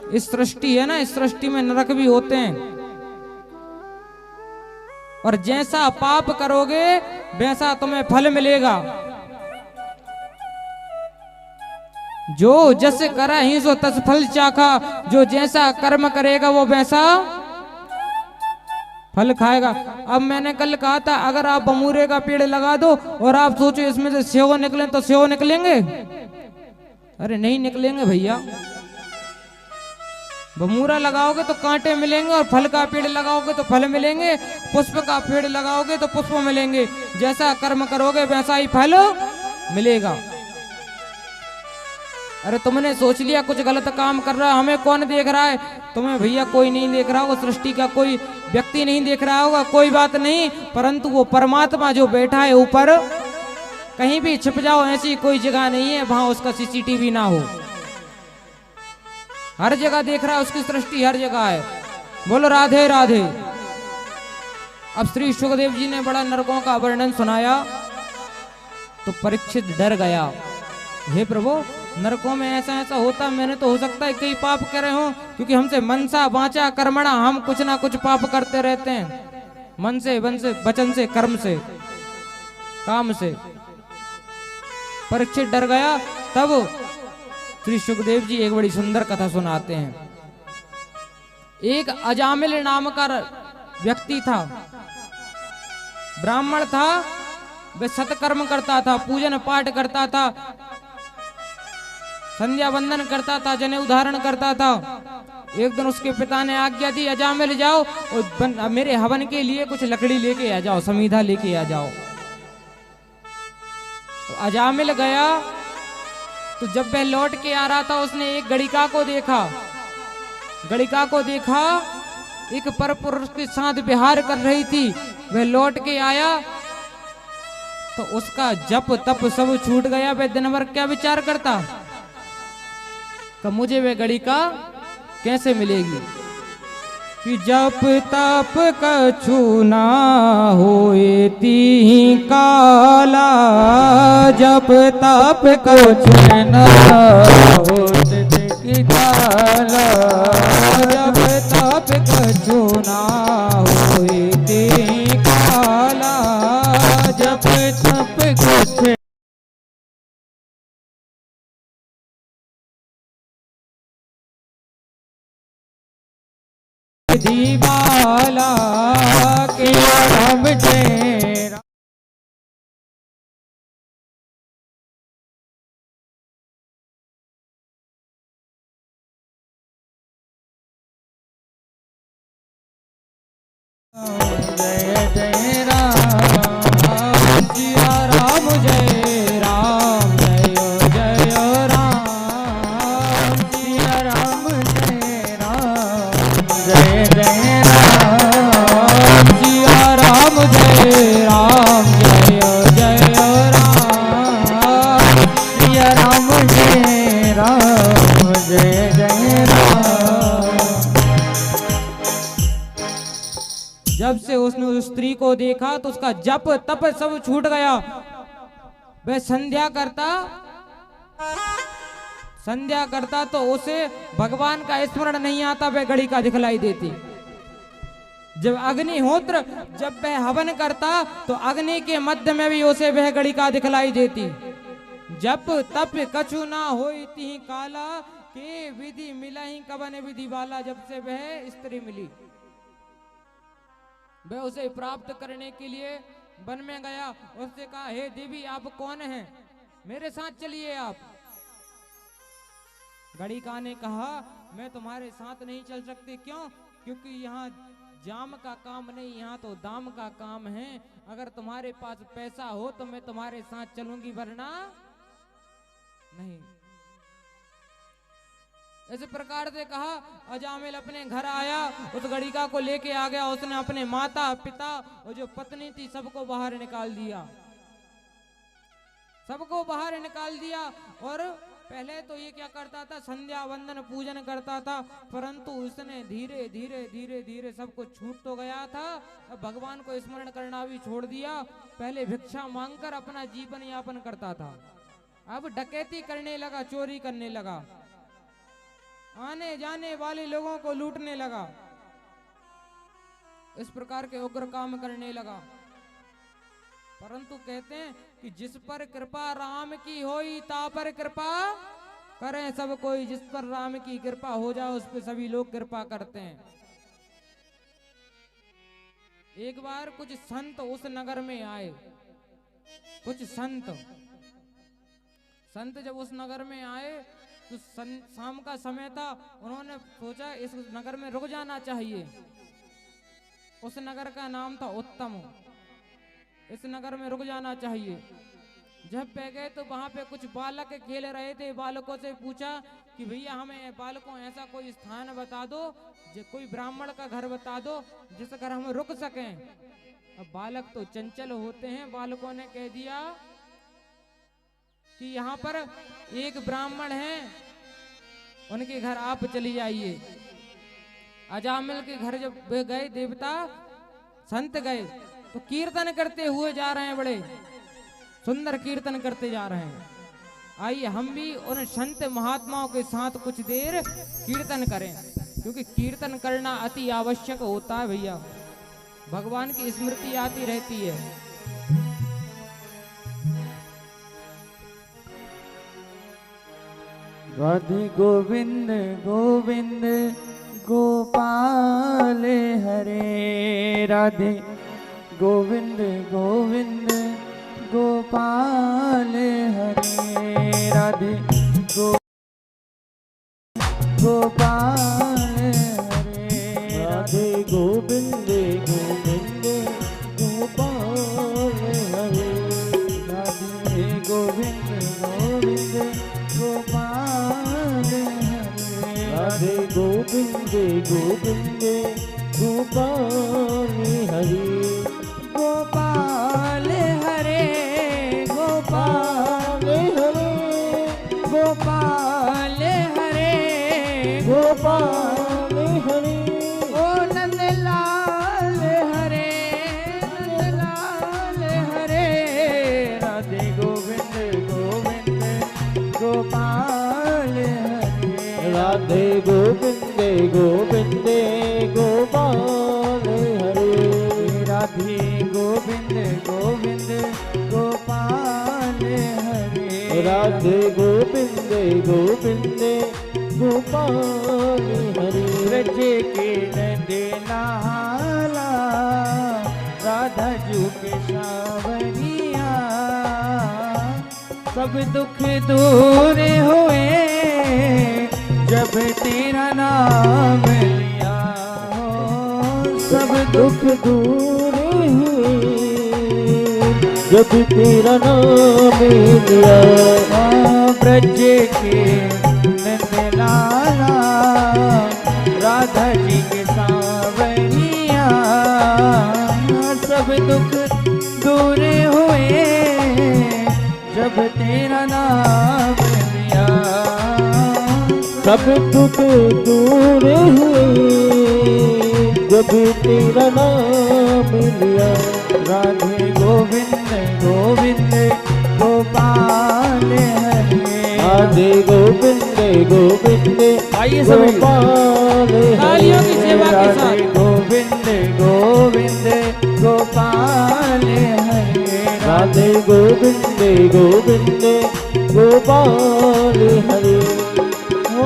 इस सृष्टि है ना, इस सृष्टि में नरक भी होते हैं, और जैसा पाप करोगे वैसा तुम्हें फल मिलेगा। जो जस करा ही सो तस फल चाखा, जो जैसा कर्म करेगा वो वैसा फल खाएगा। अब मैंने कल कहा था अगर आप बमूरे का पेड़ लगा दो और आप सोचो इसमें से सेव निकले तो सेव निकलेंगे? अरे नहीं निकलेंगे भैया। बमूरा लगाओगे तो कांटे मिलेंगे, और फल का पेड़ लगाओगे तो फल मिलेंगे, पुष्प का पेड़ लगाओगे तो पुष्प मिलेंगे। जैसा कर्म करोगे वैसा ही फल मिलेगा। अरे तुमने सोच लिया कुछ गलत काम कर रहा है, हमें कौन देख रहा है? तुम्हें भैया कोई नहीं देख रहा होगा, सृष्टि का कोई व्यक्ति नहीं देख रहा होगा, कोई बात नहीं, परंतु वो परमात्मा जो बैठा है ऊपर, कहीं भी छिप जाओ ऐसी कोई जगह नहीं है वहां उसका सीसीटीवी ना हो। हर जगह देख रहा है, उसकी सृष्टि हर जगह है। बोलो राधे राधे। अब श्री सुखदेव जी ने बड़ा नरकों का वर्णन सुनाया तो परीक्षित डर गया। हे प्रभु, नरकों में ऐसा ऐसा होता, मैंने तो हो सकता है कई पाप करे हों, क्योंकि हमसे मनसा वाचा कर्मणा हम कुछ ना कुछ पाप करते रहते हैं, मन से, वन से, वचन से, कर्म से, काम से। परीक्षित डर गया। तब श्री सुखदेव जी एक बड़ी सुंदर कथा सुनाते हैं। एक अजामिल नाम का व्यक्ति था, ब्राह्मण था, वह सत्कर्म करता था, पूजन पाठ करता था, संध्या वंदन करता था, जनेऊ धारण करता था। एक दिन उसके पिता ने आज्ञा दी, अजामिल जाओ और मेरे हवन के लिए कुछ लकड़ी लेके आ जाओ, समीधा लेके आ जाओ। तो अजामिल गया, तो जब वह लौट के आ रहा था उसने एक गणिका को देखा। गणिका को देखा एक परपुरुष के साथ विहार कर रही थी। वह लौट के आया तो उसका जप तप सब छूट गया। वह दिन भर क्या विचार करता कि मुझे वह गणिका कैसे मिलेगी। कि जप तप कछु ना होए ती काला, जप तप कछु ना होए ती काला, जप तप कछु ना होए ती काला, जप तप कछु दीवाला के राम तेरा। जय जय राम सिया राम, जय राम जय जय राम सिया राम, जय राम जय जय राम सिया राम, जय राम जय जय राम सिया राम, जय राम जय जय राम। जब से उसने उस स्त्री को देखा तो उसका जप तप सब छूट गया। वह संध्या करता तो उसे भगवान का स्मरण नहीं आता, वह गणिका दिखलाई देती। जब अग्निहोत्र, जब वह हवन करता तो अग्नि के मध्य में भी उसे वह गणिका दिखलाई देती। जप तप कछु ना होई तिहि काला, के विधि मिला ही कवन विधि वाला। जब से वह स्त्री मिली, वह उसे प्राप्त करने के लिए वन में गया। उससे कहा, हे देवी आप कौन हैं, मेरे साथ चलिए आप। गणिका ने कहा, मैं तुम्हारे साथ नहीं चल सकती। क्यों? क्योंकि यहाँ जाम का काम नहीं, यहाँ तो दाम का काम है। अगर तुम्हारे पास पैसा हो तो मैं तुम्हारे साथ चलूंगी, वरना नहीं। इस प्रकार से कहा। अजामिल अपने घर आया, उस गड़िका को लेके आ गया। उसने अपने माता पिता और जो पत्नी थी सबको बाहर निकाल दिया, सबको बाहर निकाल दिया। और पहले तो ये क्या करता था, संध्या वंदन पूजन करता था, परंतु उसने धीरे धीरे धीरे धीरे सब कुछ छूट तो गया था। अब भगवान को स्मरण करना भी छोड़ दिया। पहले भिक्षा मांगकर अपना जीवन यापन करता था, अब डकैती करने लगा, चोरी करने लगा, आने जाने वाले लोगों को लूटने लगा, इस प्रकार के उग्र काम करने लगा। परंतु कहते हैं कि जिस पर कृपा राम की होई ता पर कृपा करें सब कोई। जिस पर राम की कृपा हो जाए उस पर सभी लोग कृपा करते हैं। एक बार कुछ संत उस नगर में आए, कुछ संत जब उस नगर में आए तो शाम का समय था। उन्होंने सोचा इस नगर में रुक जाना चाहिए। उस नगर का नाम था उत्तम। इस नगर में रुक जाना चाहिए। जब पे गए तो वहां पे कुछ बालक खेल रहे थे। बालकों से पूछा कि भैया हमें बालकों ऐसा कोई स्थान बता दो, कोई ब्राह्मण का घर बता दो जिस घर हम रुक सकें। अब बालक तो चंचल होते हैं। बालकों ने कह दिया कि यहाँ पर एक ब्राह्मण है, उनके घर आप चली जाइए। अजामिल के घर जब गए देवता संत गए तो कीर्तन करते हुए जा रहे हैं, बड़े सुंदर कीर्तन करते जा रहे हैं। आइए हम भी उन संत महात्माओं के साथ कुछ देर कीर्तन करें, क्योंकि कीर्तन करना अति आवश्यक होता है भैया। भगवान की स्मृति आती रहती है। राधे गोविंद गोविंद गोपाल हरे, राधे गोविंद गोविंद गोपाल हरे, राधे गोपाल हरे, राधे गोविंद गोविंद गोपाल हरे, राधे गोविंद गोविंद गोपाल हरे, राधे गोविंद गोविंद गोपाल हरे, गोपाल हरे, गोपाल हरे, गोपाल हरे, गोपाल हरे, ओ नंदलाल हरे, नंदलाल हरे, राधे गोविंद गोविंद गोपाल हरे, राधे गोविंद गोविंद गोपाल हरे, राधे गोविंद गोविंद गोपाल हरे, राधे गोविंद गोविंद गोपाल हरे, ब्रज के नंद लाला राधा जू के सावरिया, सब दुख दूर हुए जब तेरा नाम लिया हो, सब दुख दूर हुए जब तेरा नाम लिया, ब्रज के नंद लाला राधा जी के सावरिया, सब दुख दूर हुए जब तेरा नाम लिया, सब दुख दूर हुए जब तेरा नाम लिया, राधे गोविंद गोविंद गोपाल हरे, राधे गोविंद गोविंद गोपाल तालियों की सेवा के साथ। राधे गोविंद गोविंद गोपाल हरे, राधे गोविंद गोविंद गोपाल हरे, ओ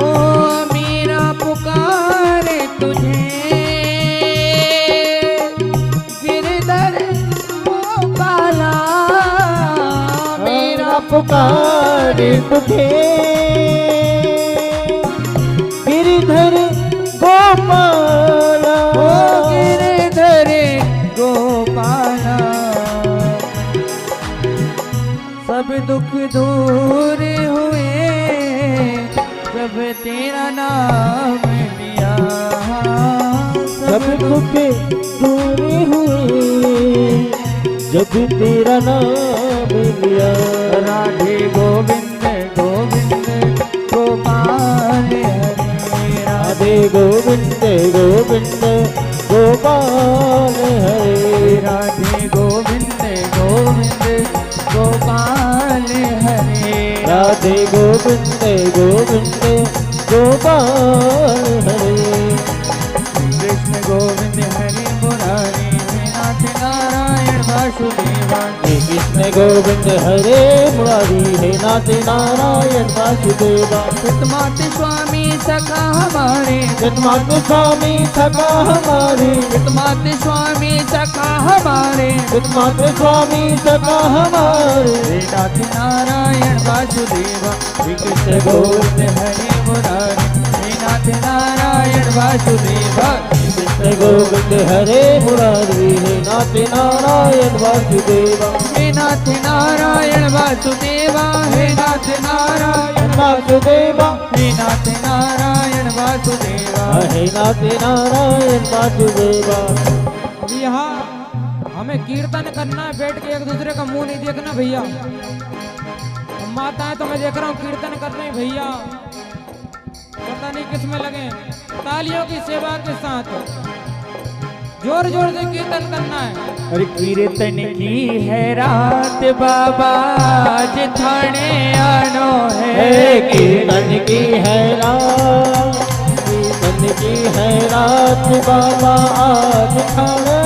मेरा पुकारे तुझे गिरधर गोपाला, मेरा पुकारे तुझे गिरधर गोपाला, ओ गिरधर गोपाला, सब दुख दूर हुए जब तेरा नाम तेरा नाम लिया। राधे गोविंद गोविंद गोपाल हरे। राधे गोविंद गोविंद गोपाल हरे। राधे गोविंद गोविंद गोपाल हरे। राधे गोविंद गोविंद गोपाल हरे। कृष्ण गोविंद हरे मुरारी हे नाथ नारायण वासुदेवा। हे कृष्ण गोविंद हरे मुरारी हे नाथ नारायण वासुदेवा। पितमात स्वामी सखा हमारे। जन्मात्म स्वामी सखा हमारे। पितमात स्वामी सखा हमारे। जन्मात्म स्वामी सखा हमारे। हे नाथ नारायण वासुदेवा। श्री कृष्ण गोविंद हरे मुरारी हे नाथ नारायण वासुदेवा। कृष्ण गोविंद हरे मुरारी हे नाथ नारायण वासुदेवा। हे नाथ नारायण वासुदेवा। हे नाथ नारायण वासुदेवा। हे नाथ नारायण वासुदेवा। हे नाथ नारायण वासुदेवा। अभी यहाँ हमें कीर्तन करना है, बैठ के एक दूसरे का मुंह नहीं देखना भैया। हम माताएं तो मैं देख रहा हूँ कीर्तन कर रहे हैं भैया, पता नहीं किस में लगे। तालियों की सेवा के साथ जोर जोर से कीर्तन करना है। अरे कीर्तन की है रात बाबा आज थाने आनो है। कीर्तन की है रात। कीर्तन की है रात बाबा आज थाने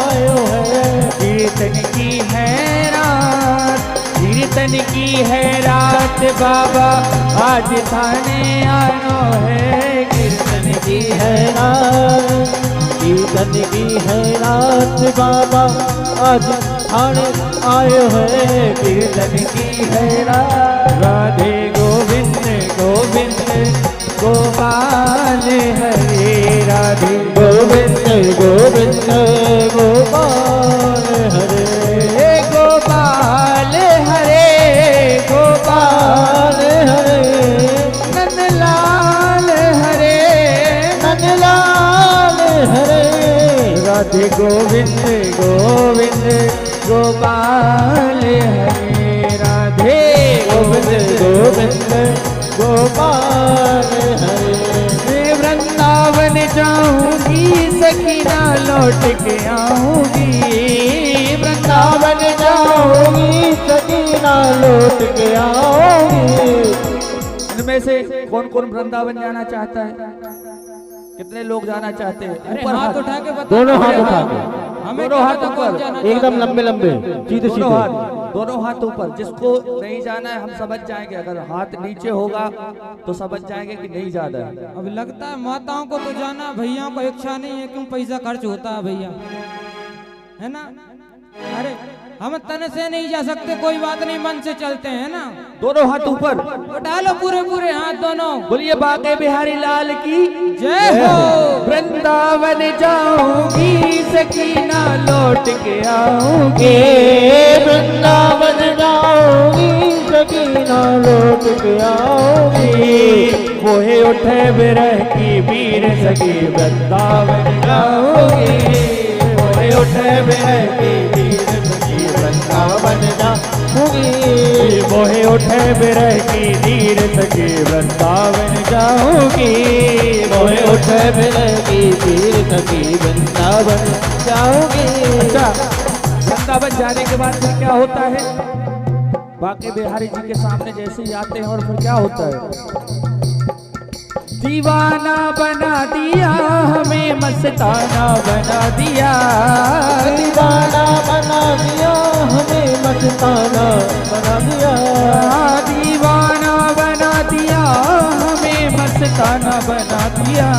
आयो है। कीर्तन की है रात। कीर्तन की है रात बाबा आज थाने आनो है। कीर्तन की है रात। कीर्तन की है रात बाबा आज थाने आयो है। कीर्तन की है रात। राधे गोविंद गोविंद गोपाल हरे। राधे गोविंद गोविंद गोपाल हरे। हे गोपाल हरे गोपाल हरे। नंदलाल हरे नंदलाल हरे। राधे गोविंद गोविंद गोपाल हरे। राधे गोविंद गोविंद गोपाल हरे। मैं वृंदावन जाऊंगी सखीना लौट के आऊंगी। वृंदावन जाऊंगी सकीना लौट के आऊंगी। इनमें से कौन कौन वृंदावन जाना चाहता है? कितने लोग जाना चाहते हैं? अरे ऊपर हाथ उठा के बता। दोनों हाथ उठा के। हमें दोनों क्या हाथ पता ऊपर। कौन जाना एकदम चाहता है। लंबे लंबे सीधे दोनों सीधे। हाथ, दोनों हाथ ऊपर। जिसको नहीं जाना है हम समझ जाएंगे, अगर हाथ नीचे होगा तो समझ जाएंगे कि नहीं जाना है। अब लगता है माताओं को तो जाना, भैया को इच्छा नहीं है, क्यों पैसा खर्च होता है भैया, है ना। अरे हम तन से नहीं जा सकते, कोई बात नहीं, मन से चलते हैं ना। दोनों हाथ ऊपर। तो डालो पूरे पूरे हाथ दोनों। बोलिए बांके बिहारी लाल की जय हो। वृंदावन जाऊंगी सकीना लौट के आऊंगी। वृंदावन जाऊंगी सकीना लौट के आऊंगी। मोहे उठे बिरह की वीर सखी वृंदावन जाऊंगी। मोहे उठे बिरह की वीर सखी वृंदावन जाऊंगी। मोहे उठे बिरह की वीर सखी वृंदावन जाऊंगी। मोहे उठे बिरह की वीर सखी वृंदावन जाऊंगी। अच्छा, वृंदावन जाने के बाद फिर क्या होता है? बांके बिहारी जी के सामने जैसे ही आते हैं और फिर क्या होता है? दीवाना बना दिया हमें, मस्ताना बना दिया। दीवाना बना दिया हमें, मस्ताना बना दिया। दीवाना बना दिया हमें, मस्ताना बना दिया।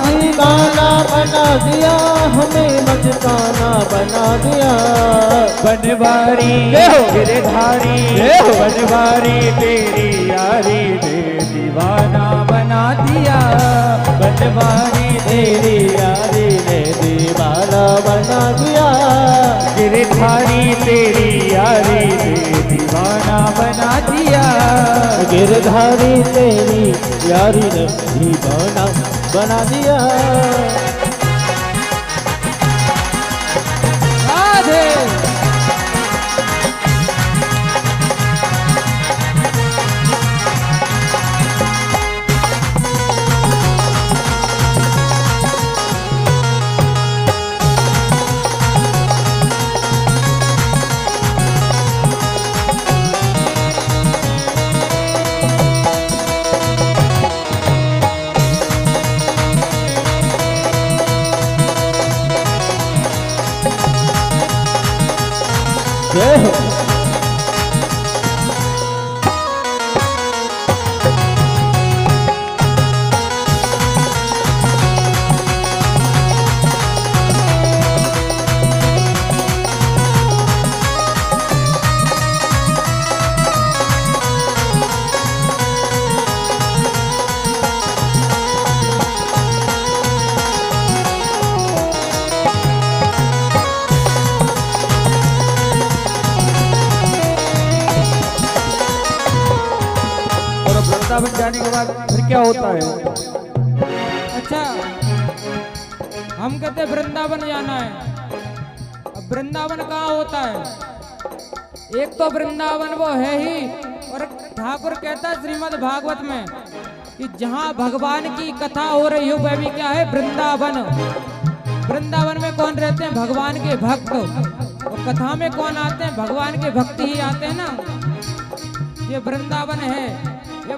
दीवाना बना दिया हमें, मस्ताना बना दिया। बनवारी गिरधारी बनवारी तेरी यारी दे दीवाना बना दिया। बनवारी तेरी यारी ने दीवाना बना दिया। गिरधारी तेरी यारी दे दीवाना बना दिया। गिरधारी तेरी यारी ने दीवाना बना दिया। राधे जय हो। और अब वृंदावन जाने के बाद फिर क्या होता है? अच्छा, हम कहते हैं वृंदावन जाना है। अब वृंदावन कहाँ होता है? एक तो वृंदावन वो है ही, और ठाकुर कहता है श्रीमद् भागवत में कि जहाँ भगवान की कथा हो रही हो वह भी क्या है? वृंदावन। वृंदावन में कौन रहते हैं? भगवान के भक्त। और कथा में कौन आते हैं? भगवान के भक्त ही आते हैं ना। ये वृंदावन है। ये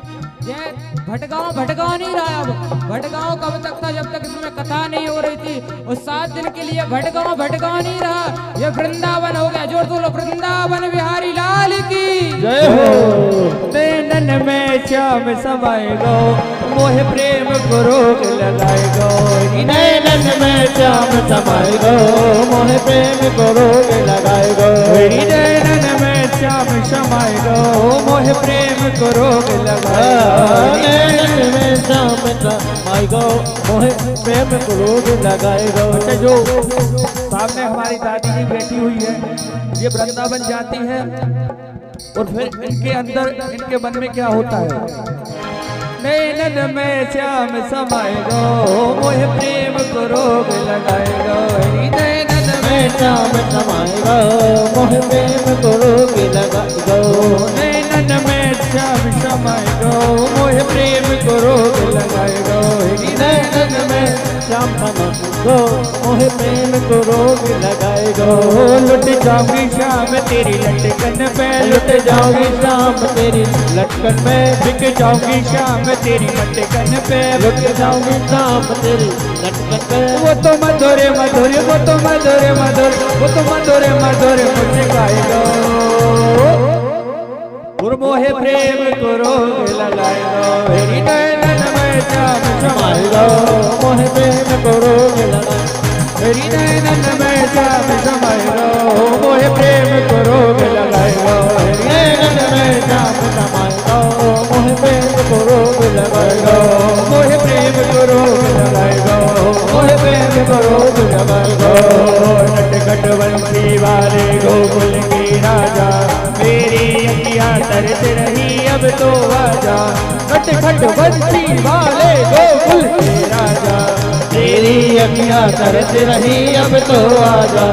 भटगांव नहीं रहा। अब भटगांव कब तक था? जब तक इसमें कथा नहीं हो रही थी। और 7 दिन के लिए भटगांव नहीं रहा। ये वृंदावन हो गया। जोर बोलो वृंदावन बिहारी लाल की जय हो। नैनन में श्याम समाए गो, मोह प्रेम को रोग लगाए गो। नैनन में श्याम समाए गो, मोह प्रेम को रोग लगाए गो। नैनन में श्याम समाए गो, मोह प्रेम को रोग लगाए गो। नैनन में श्याम समाए गो, मोह प्रेम को रोग लगाए गो। अच्छा, जो सामने हमारी दादी जी बैठी हुई है, ये वृंदावन जाती है और फिर इनके अंदर, इनके मन में क्या होता है? नैनन में श्याम समाए गो, मोह प्रेम को रोग लगाए गो। नैनन में श्याम समाए गो, मोह प्रेम को रोग लगाए गो। नैनन में श्याम समाए गो, मोह प्रेम को रोग लगाए गो। नैनन में श्याम समाए गो, मोह प्रेम को रोग लगाए गो। लुट जाऊंगी शाम तेरी लटकन पे, लुट जाऊंगी शाम तेरी लटकन में, बिक जाऊंगी शाम तेरी लटकन पे, लुट जाऊंगी शाम तेरी लटकन पे। वो तो मधुरे मधुरे, वो तो मधुरे मधुर, वो तो मधुरे मधुरे मुझे गाएगा। और मोहे प्रेम को रोग लगाएगा। मेरी नैनन में श्याम समाए गो, मोह प्रेम को रोग लगाए। मेरी नैनन में श्याम समाए गो, मोहे प्रेम को रोग लगाएगा। नैनन में श्याम समाए गो, मोह प्रेम को रोग लगाए गो। मोहे प्रेम को रोग लगाएगा। मोह प्रेम को रोग लगाए गो। नटखट बंसी वाले गोकुल की राजा, मेरी अखियाँ तरस रही अब तो आजा। नटखट बंसी वाले गोकुल की राजा, तेरी अखियाँ तरस रही अब तो आजा।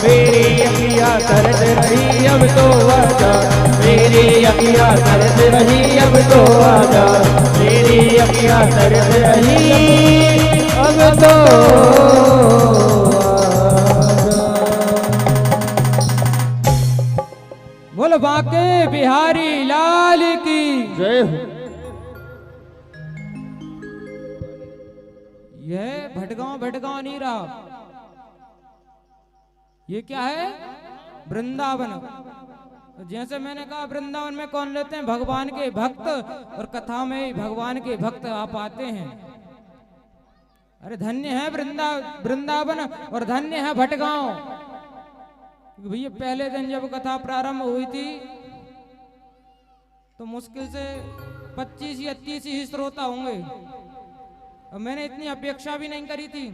मेरी अखियाँ तरस रही अब तो आजा। मेरी अखियाँ तरस रही अब तो आजा। मेरी अखियाँ तरस रही अब तो बोल बाके बिहारी लाल की जय हो। यह भटगांव नहीं रहा। ये क्या है? वृंदावन। तो जैसे मैंने कहा वृंदावन में कौन रहते हैं? भगवान के भक्त। और कथा में ही भगवान के भक्त आप आते हैं। अरे धन्य है वृंदावन और धन्य है भटगांव। भैया पहले दिन जब कथा प्रारंभ हुई थी तो मुश्किल से 25 या 30 ही श्रोता होंगे। और मैंने इतनी अपेक्षा भी नहीं करी थी।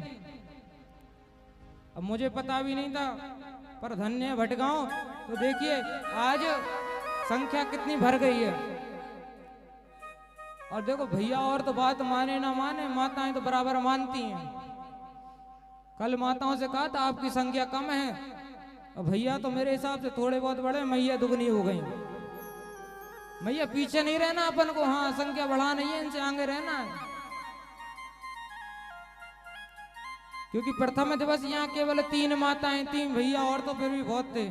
अब मुझे पता भी नहीं था, पर धन्य है भटगांव। तो देखिए आज संख्या कितनी भर गई है। और देखो भैया और तो बात माने ना माने, माताएं तो बराबर मानती हैं। कल माताओं से कहा था आपकी संख्या कम है, और भैया तो मेरे हिसाब से थोड़े बहुत बड़े, मैया दुगनी हो गई। मैया पीछे नहीं रहना अपन को, हाँ संख्या बढ़ा नहीं है, इनसे आगे रहना है। क्योंकि प्रथम दिवस यहाँ केवल 3 माताएं, 3 भैया, और तो फिर भी बहुत थे।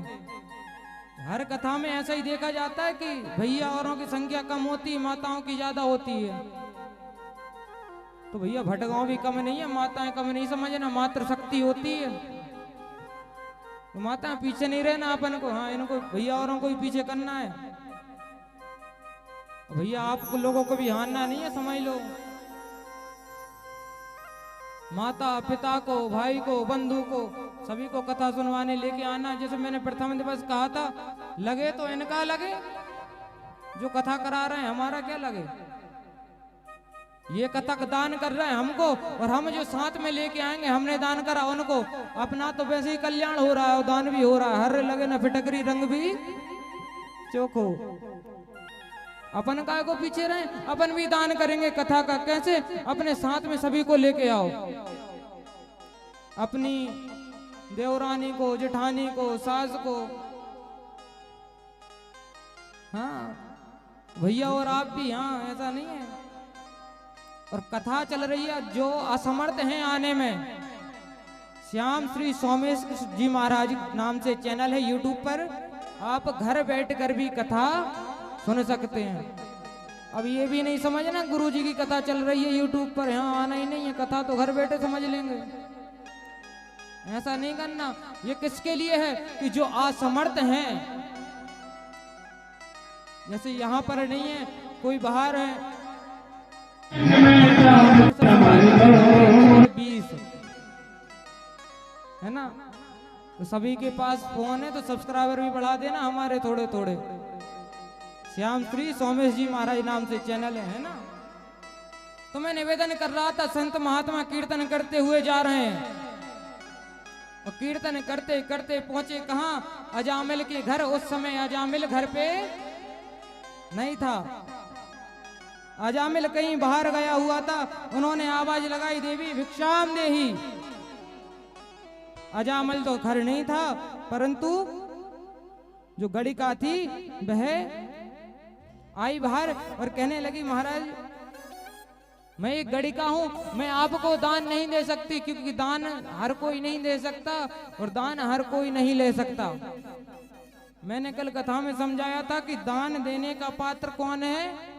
हर कथा में ऐसा ही देखा जाता है कि भैया औरों की संख्या कम होती है, माताओं की ज्यादा होती है। तो भैया भटगांव भी कम नहीं है, माताएं कम नहीं समझना, मातृ शक्ति होती है। तो माता पीछे नहीं रहना अपन को, हाँ इनको भैया औरों को भी पीछे करना है। भैया आप लोगों को भी हारना नहीं है, समझ लो। माता पिता को, भाई को, बंधु को, सभी को कथा सुनवाने लेके आना। जैसे मैंने प्रथम दिवस कहा था, लगे तो इनका लगे, जो कथा करा रहे हैं हमारा क्या लगे। ये कथा दान कर रहे हैं हमको, और हम जो साथ में लेके आएंगे, हमने दान करा उनको, अपना तो वैसे ही कल्याण हो रहा है और दान भी हो रहा है। हर लगे ना फिटकरी रंग भी चोखो। अपन काय को पीछे रहे, अपन भी दान करेंगे कथा का। कैसे? अपने साथ में सभी को लेके आओ, अपनी देवरानी को, जेठानी को, सास को, हाँ भैया और आप भी, हाँ ऐसा नहीं है। और कथा चल रही है, जो असमर्थ हैं आने में, श्याम श्री सोमेश जी महाराज नाम से चैनल है यूट्यूब पर, आप घर बैठकर भी कथा सुन सकते हैं। अब ये भी नहीं समझना गुरु जी की कथा चल रही है यूट्यूब पर, यहाँ आना ही नहीं है, कथा तो घर बैठे समझ लेंगे। ऐसा नहीं करना। ये किसके लिए है? कि जो असमर्थ हैं, जैसे यहाँ पर नहीं है, कोई बाहर है 20 है ना, तो सभी के पास फोन है, तो सब्सक्राइबर भी बढ़ा देना हमारे थोड़े थोड़े। श्याम श्री सोमेश जी महाराज नाम से चैनल है ना। तो मैं निवेदन कर रहा था, संत महात्मा कीर्तन करते हुए जा रहे हैं, और कीर्तन करते करते पहुंचे कहां? अजामिल के घर। उस समय अजामिल घर पे नहीं था, अजामिल कहीं बाहर गया हुआ था। उन्होंने आवाज लगाई, देवी भिक्षाम देही। अजामिल तो घर नहीं था, परंतु जो गड़िका थी वह आई बाहर और कहने लगी, महाराज मैं एक गड़िका हूं, मैं आपको दान नहीं दे सकती, क्योंकि दान हर कोई नहीं दे सकता और दान हर कोई नहीं ले सकता। मैंने कल कथा में समझाया था कि दान देने का पात्र कौन है।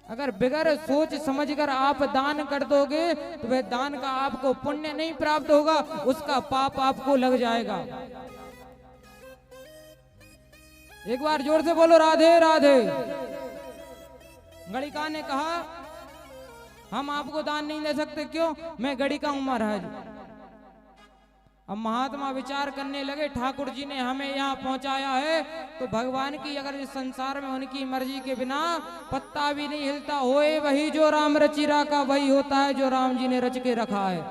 अगर बिगर सोच समझकर आप दान कर दोगे तो वह दान का आपको पुण्य नहीं प्राप्त होगा, उसका पाप आपको लग जाएगा। एक बार जोर से बोलो राधे राधे। गड़िका ने कहा, हम आपको दान नहीं दे सकते। क्यों? मैं गड़िका हूं महाराज। अब महात्मा विचार करने लगे, ठाकुर जी ने हमें यहाँ पहुंचाया है तो भगवान की, अगर इस संसार में उनकी मर्जी के बिना पत्ता भी नहीं हिलता, होए वही जो राम रचि राखा, वही होता है जो राम जी ने रच के रखा है।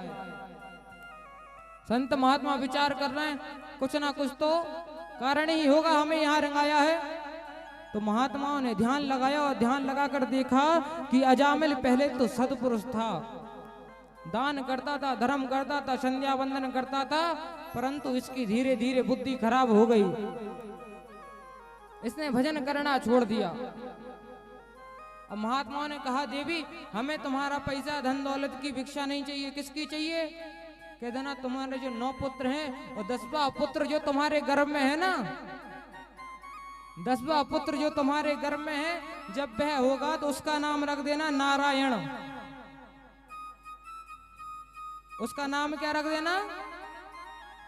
संत महात्मा विचार कर रहे हैं, कुछ ना कुछ तो कारण ही होगा हमें यहाँ रंगाया है। तो महात्माओं ने ध्यान लगाया और ध्यान लगाकर देखा कि अजामिल पहले तो सत्पुरुष था, दान करता था, धर्म करता था, संध्या वंदन करता था, परंतु इसकी धीरे धीरे बुद्धि खराब हो गई। इसने भजन करना छोड़ दिया। अब महात्माओं ने कहा, देवी हमें तुम्हारा पैसा धन दौलत की भिक्षा नहीं चाहिए। किसकी चाहिए? कह देना तुम्हारे जो 9 पुत्र हैं और 10वां पुत्र जो तुम्हारे गर्भ में है ना, 10वां पुत्र जो तुम्हारे गर्भ में है, जब वह होगा तो उसका नाम रख देना नारायण। उसका नाम क्या रख देना?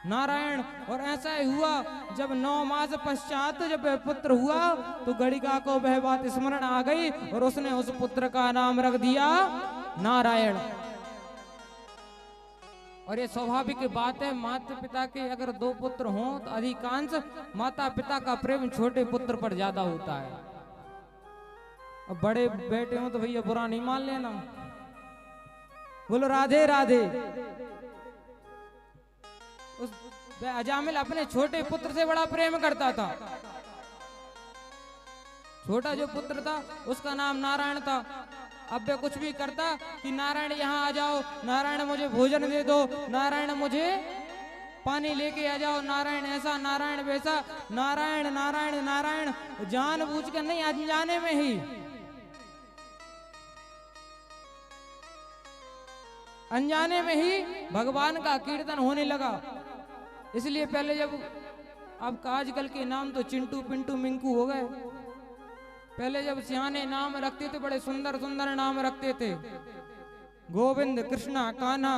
नारायण। और ऐसा ही हुआ, जब 9 मास पश्चात जब वह पुत्र हुआ तो गड़िका को वह बात स्मरण आ गई और उसने उस पुत्र का नाम रख दिया नारायण। और ये स्वाभाविक बात है, माता पिता के अगर 2 पुत्र हों तो अधिकांश माता पिता का प्रेम छोटे पुत्र पर ज्यादा होता है। अब बड़े बेटे हो तो भैया बुरा नहीं मान लेना। बोलो राधे राधे। उस अजामिल अपने छोटे पुत्र से बड़ा प्रेम करता था। छोटा जो पुत्र था उसका नाम नारायण था। अब वे कुछ भी करता कि नारायण यहाँ आ जाओ, नारायण मुझे भोजन दे दो, नारायण मुझे पानी लेके आ जाओ, नारायण ऐसा, नारायण वैसा, नारायण नारायण नारायण, जानबूझकर नहीं, अनजाने में ही। अनजाने में ही भगवान का कीर्तन होने लगा। इसलिए पहले जब, अब आजकल के नाम तो चिंटू पिंटू मिंकू हो गए, पहले जब सियाने नाम रखते थे बड़े सुंदर सुंदर नाम रखते थे, गोविंद कृष्णा कान्हा,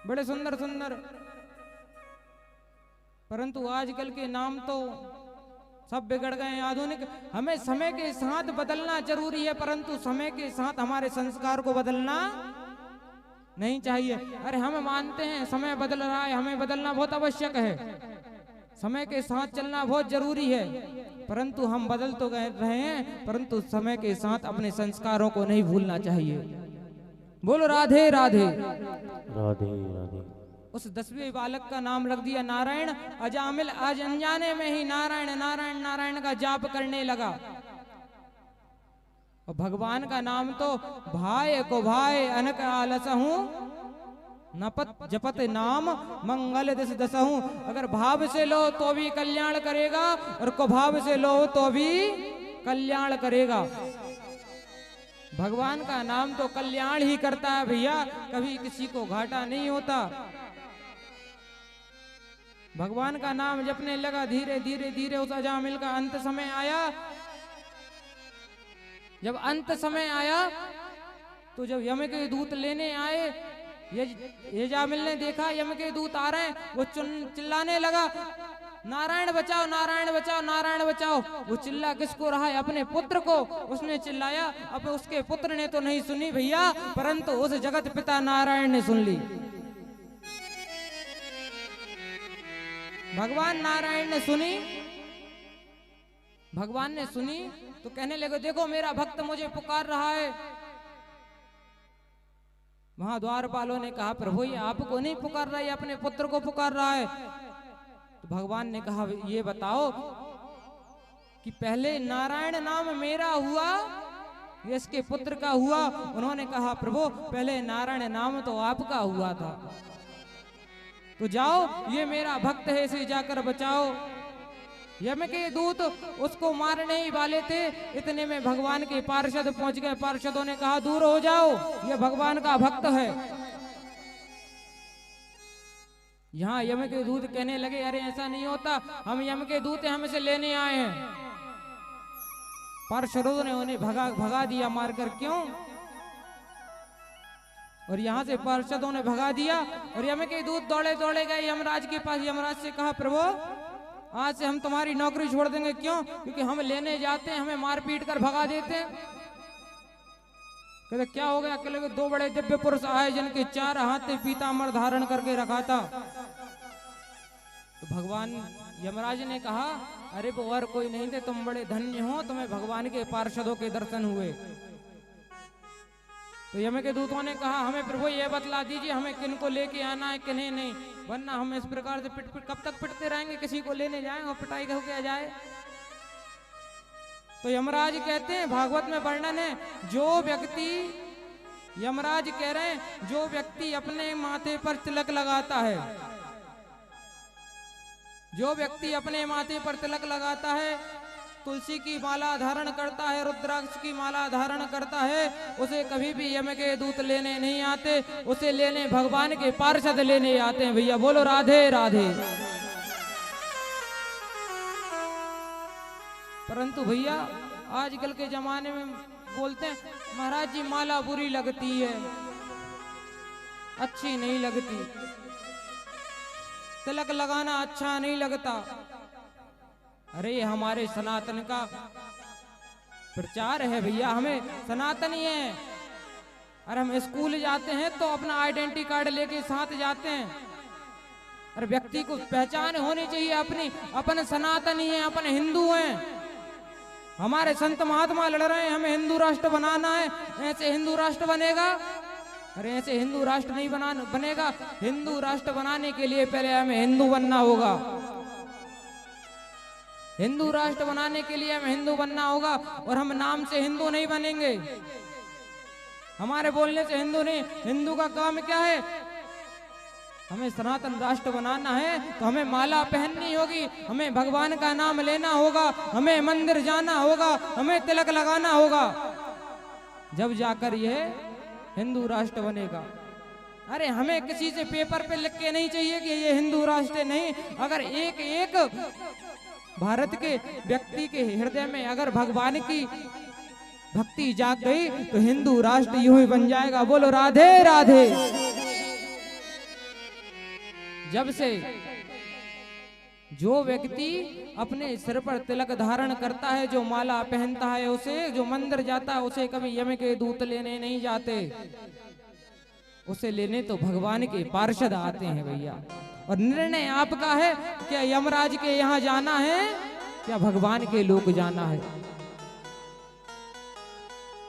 बड़े सुंदर सुंदर। परंतु आजकल के नाम तो सब बिगड़ गए हैं आधुनिक। हमें समय के साथ बदलना जरूरी है, परंतु समय के साथ हमारे संस्कार को बदलना नहीं चाहिए। अरे हम मानते हैं समय बदल रहा है, हमें बदलना बहुत आवश्यक है, समय के साथ चलना बहुत जरूरी है, परंतु हम बदल तो गए रहे हैं, परंतु समय के साथ अपने संस्कारों को नहीं भूलना चाहिए। बोलो राधे राधे। राधे राधे। उस 10वें बालक का नाम रख दिया नारायण। अजामिल आज अनजाने में ही नारायण नारायण नारायण का जाप करने लगा। और भगवान का नाम तो भाई को भाई अनक आलस हूं नपत जपत नाम मंगल दिस दसहूं। अगर भाव से लो तो भी कल्याण करेगा, और कुभाव से लो तो भी कल्याण करेगा। भगवान का नाम तो कल्याण ही करता है भैया, कभी किसी को घाटा नहीं होता। भगवान का नाम जपने लगा, धीरे धीरे धीरे उस अजामिल का अंत समय आया। जब अंत समय आया तो जब यम के दूत लेने आए, यजामिल ने देखा यम के दूत आ रहे हैं, वो चिल्लाने लगा नारायण बचाओ नारायण बचाओ नारायण बचाओ। वो चिल्ला किसको रहा है? अपने पुत्र को उसने चिल्लाया। अब उसके पुत्र ने तो नहीं सुनी भैया, परंतु उस जगत पिता नारायण ने सुन ली। भगवान नारायण ने सुनी, भगवान ने सुनी तो कहने लगे देखो मेरा भक्त मुझे पुकार रहा है। वहां द्वारपालों ने कहा प्रभु ये आपको नहीं पुकार रहा है, अपने पुत्र को पुकार रहा है। तो भगवान ने कहा ये बताओ कि पहले नारायण नाम मेरा हुआ या इसके पुत्र का हुआ? उन्होंने कहा प्रभु पहले नारायण नाम तो आपका हुआ था। तो जाओ ये मेरा भक्त है, इसे जाकर बचाओ। यम के दूत उसको मारने ही वाले थे, इतने में भगवान के पार्षद पहुंच गए। पार्षदों ने कहा दूर हो जाओ, ये भगवान का भक्त है। यहाँ यम के दूत कहने लगे अरे ऐसा नहीं होता, हम यम के दूत हम इसे लेने आए हैं। पार्षदों ने उन्हें भगा दिया मारकर। क्यों? और यहाँ से पार्षदों ने भगा दिया और यम के दूत दौड़े दौड़े गए यमराज के पास। यमराज से कहा प्रभु आज से हम तुम्हारी नौकरी छोड़ देंगे। क्यों? क्योंकि हम लेने जाते हैं, हमें मार पीट कर भगा देते हैं। कहते क्या हो गया? अकेले के 2 बड़े दिव्य पुरुष आए जिनके 4 हाथ पीताम्बर धारण करके रखा था। तो भगवान यमराज ने कहा अरे वो और कोई नहीं थे, तुम बड़े धन्य हो, तुम्हें भगवान के पार्षदों के दर्शन हुए। तो यम के दूतों ने कहा हमें प्रभु ये बतला दीजिए हमें किन को लेके आना है किन्हें नहीं, वरना हम इस प्रकार से कब तक पिटते रहेंगे, किसी को लेने जाएं और पिटाई होके आ जाए। तो यमराज कहते हैं भागवत में वर्णन है, जो व्यक्ति यमराज कह रहे हैं जो व्यक्ति अपने माथे पर तिलक लगाता है, जो व्यक्ति अपने माथे पर तिलक लगाता है, तुलसी की माला धारण करता है, रुद्राक्ष की माला धारण करता है, उसे कभी भी यम के दूत लेने नहीं आते, उसे लेने भगवान के पार्षद लेने आते हैं। भैया बोलो राधे राधे। परंतु भैया आजकल के जमाने में बोलते हैं महाराज जी माला बुरी लगती है, अच्छी नहीं लगती, तिलक लगाना अच्छा नहीं लगता। अरे हमारे सनातन का प्रचार है भैया, हमें सनातनी है। अरे हम स्कूल जाते हैं तो अपना आइडेंटिटी कार्ड लेके साथ जाते हैं। अरे व्यक्ति को पहचान होनी चाहिए अपनी, अपन सनातनी है, अपन हिंदू हैं। हमारे संत महात्मा लड़ रहे हैं हमें हिंदू राष्ट्र बनाना है, ऐसे हिंदू राष्ट्र बनेगा? अरे ऐसे हिंदू राष्ट्र नहीं बनेगा। हिंदू राष्ट्र बनाने के लिए पहले हमें हिंदू बनना होगा। हिंदू राष्ट्र बनाने के लिए हमें हिंदू बनना होगा, और हम नाम से हिंदू नहीं बनेंगे, हमारे बोलने से हिंदू नहीं। हिंदू का काम क्या है? हमें सनातन राष्ट्र बनाना है तो हमें माला पहननी होगी, हमें भगवान का नाम लेना होगा, हमें मंदिर जाना होगा, हमें तिलक लगाना होगा, जब जाकर यह हिंदू राष्ट्र बनेगा। अरे हमें किसी से पेपर पे लिख के नहीं चाहिए कि ये हिंदू राष्ट्र नहीं। अगर एक एक भारत के व्यक्ति के हृदय में अगर भगवान की भक्ति जाग गई तो हिंदू राष्ट्र यूं ही बन जाएगा। बोलो राधे राधे। जो व्यक्ति अपने सिर पर तिलक धारण करता है, जो माला पहनता है, उसे जो मंदिर जाता है उसे कभी यम के दूत लेने नहीं जाते, उसे लेने तो भगवान के पार्षद आते हैं भैया। और निर्णय आपका है, क्या यमराज के यहाँ जाना है क्या भगवान के लोक जाना है,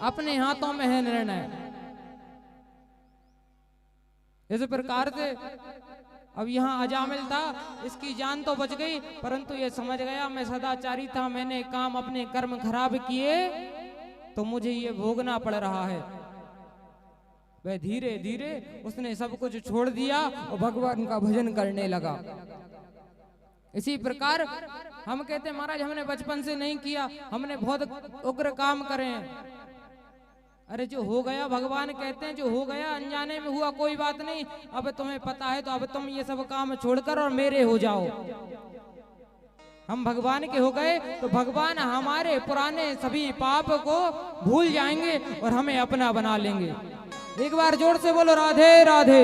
अपने हाथों में है निर्णय। इस प्रकार से अब यहाँ अजामिल था, इसकी जान तो बच गई, परंतु ये समझ गया मैं सदाचारी था, मैंने काम अपने कर्म खराब किए तो मुझे ये भोगना पड़ रहा है। वह धीरे धीरे उसने सब कुछ छोड़ दिया और भगवान का भजन करने लगा। इसी प्रकार हम कहते हैं महाराज हमने बचपन से नहीं किया, हमने बहुत उग्र काम करे हैं। अरे जो हो गया, भगवान कहते हैं जो हो गया अनजाने में हुआ कोई बात नहीं, अब तुम्हें पता है तो अब तुम ये सब काम छोड़कर और मेरे हो जाओ। हम भगवान के हो गए तो भगवान हमारे पुराने सभी पाप को भूल जाएंगे और हमें अपना बना लेंगे। एक बार जोर से बोलो राधे राधे।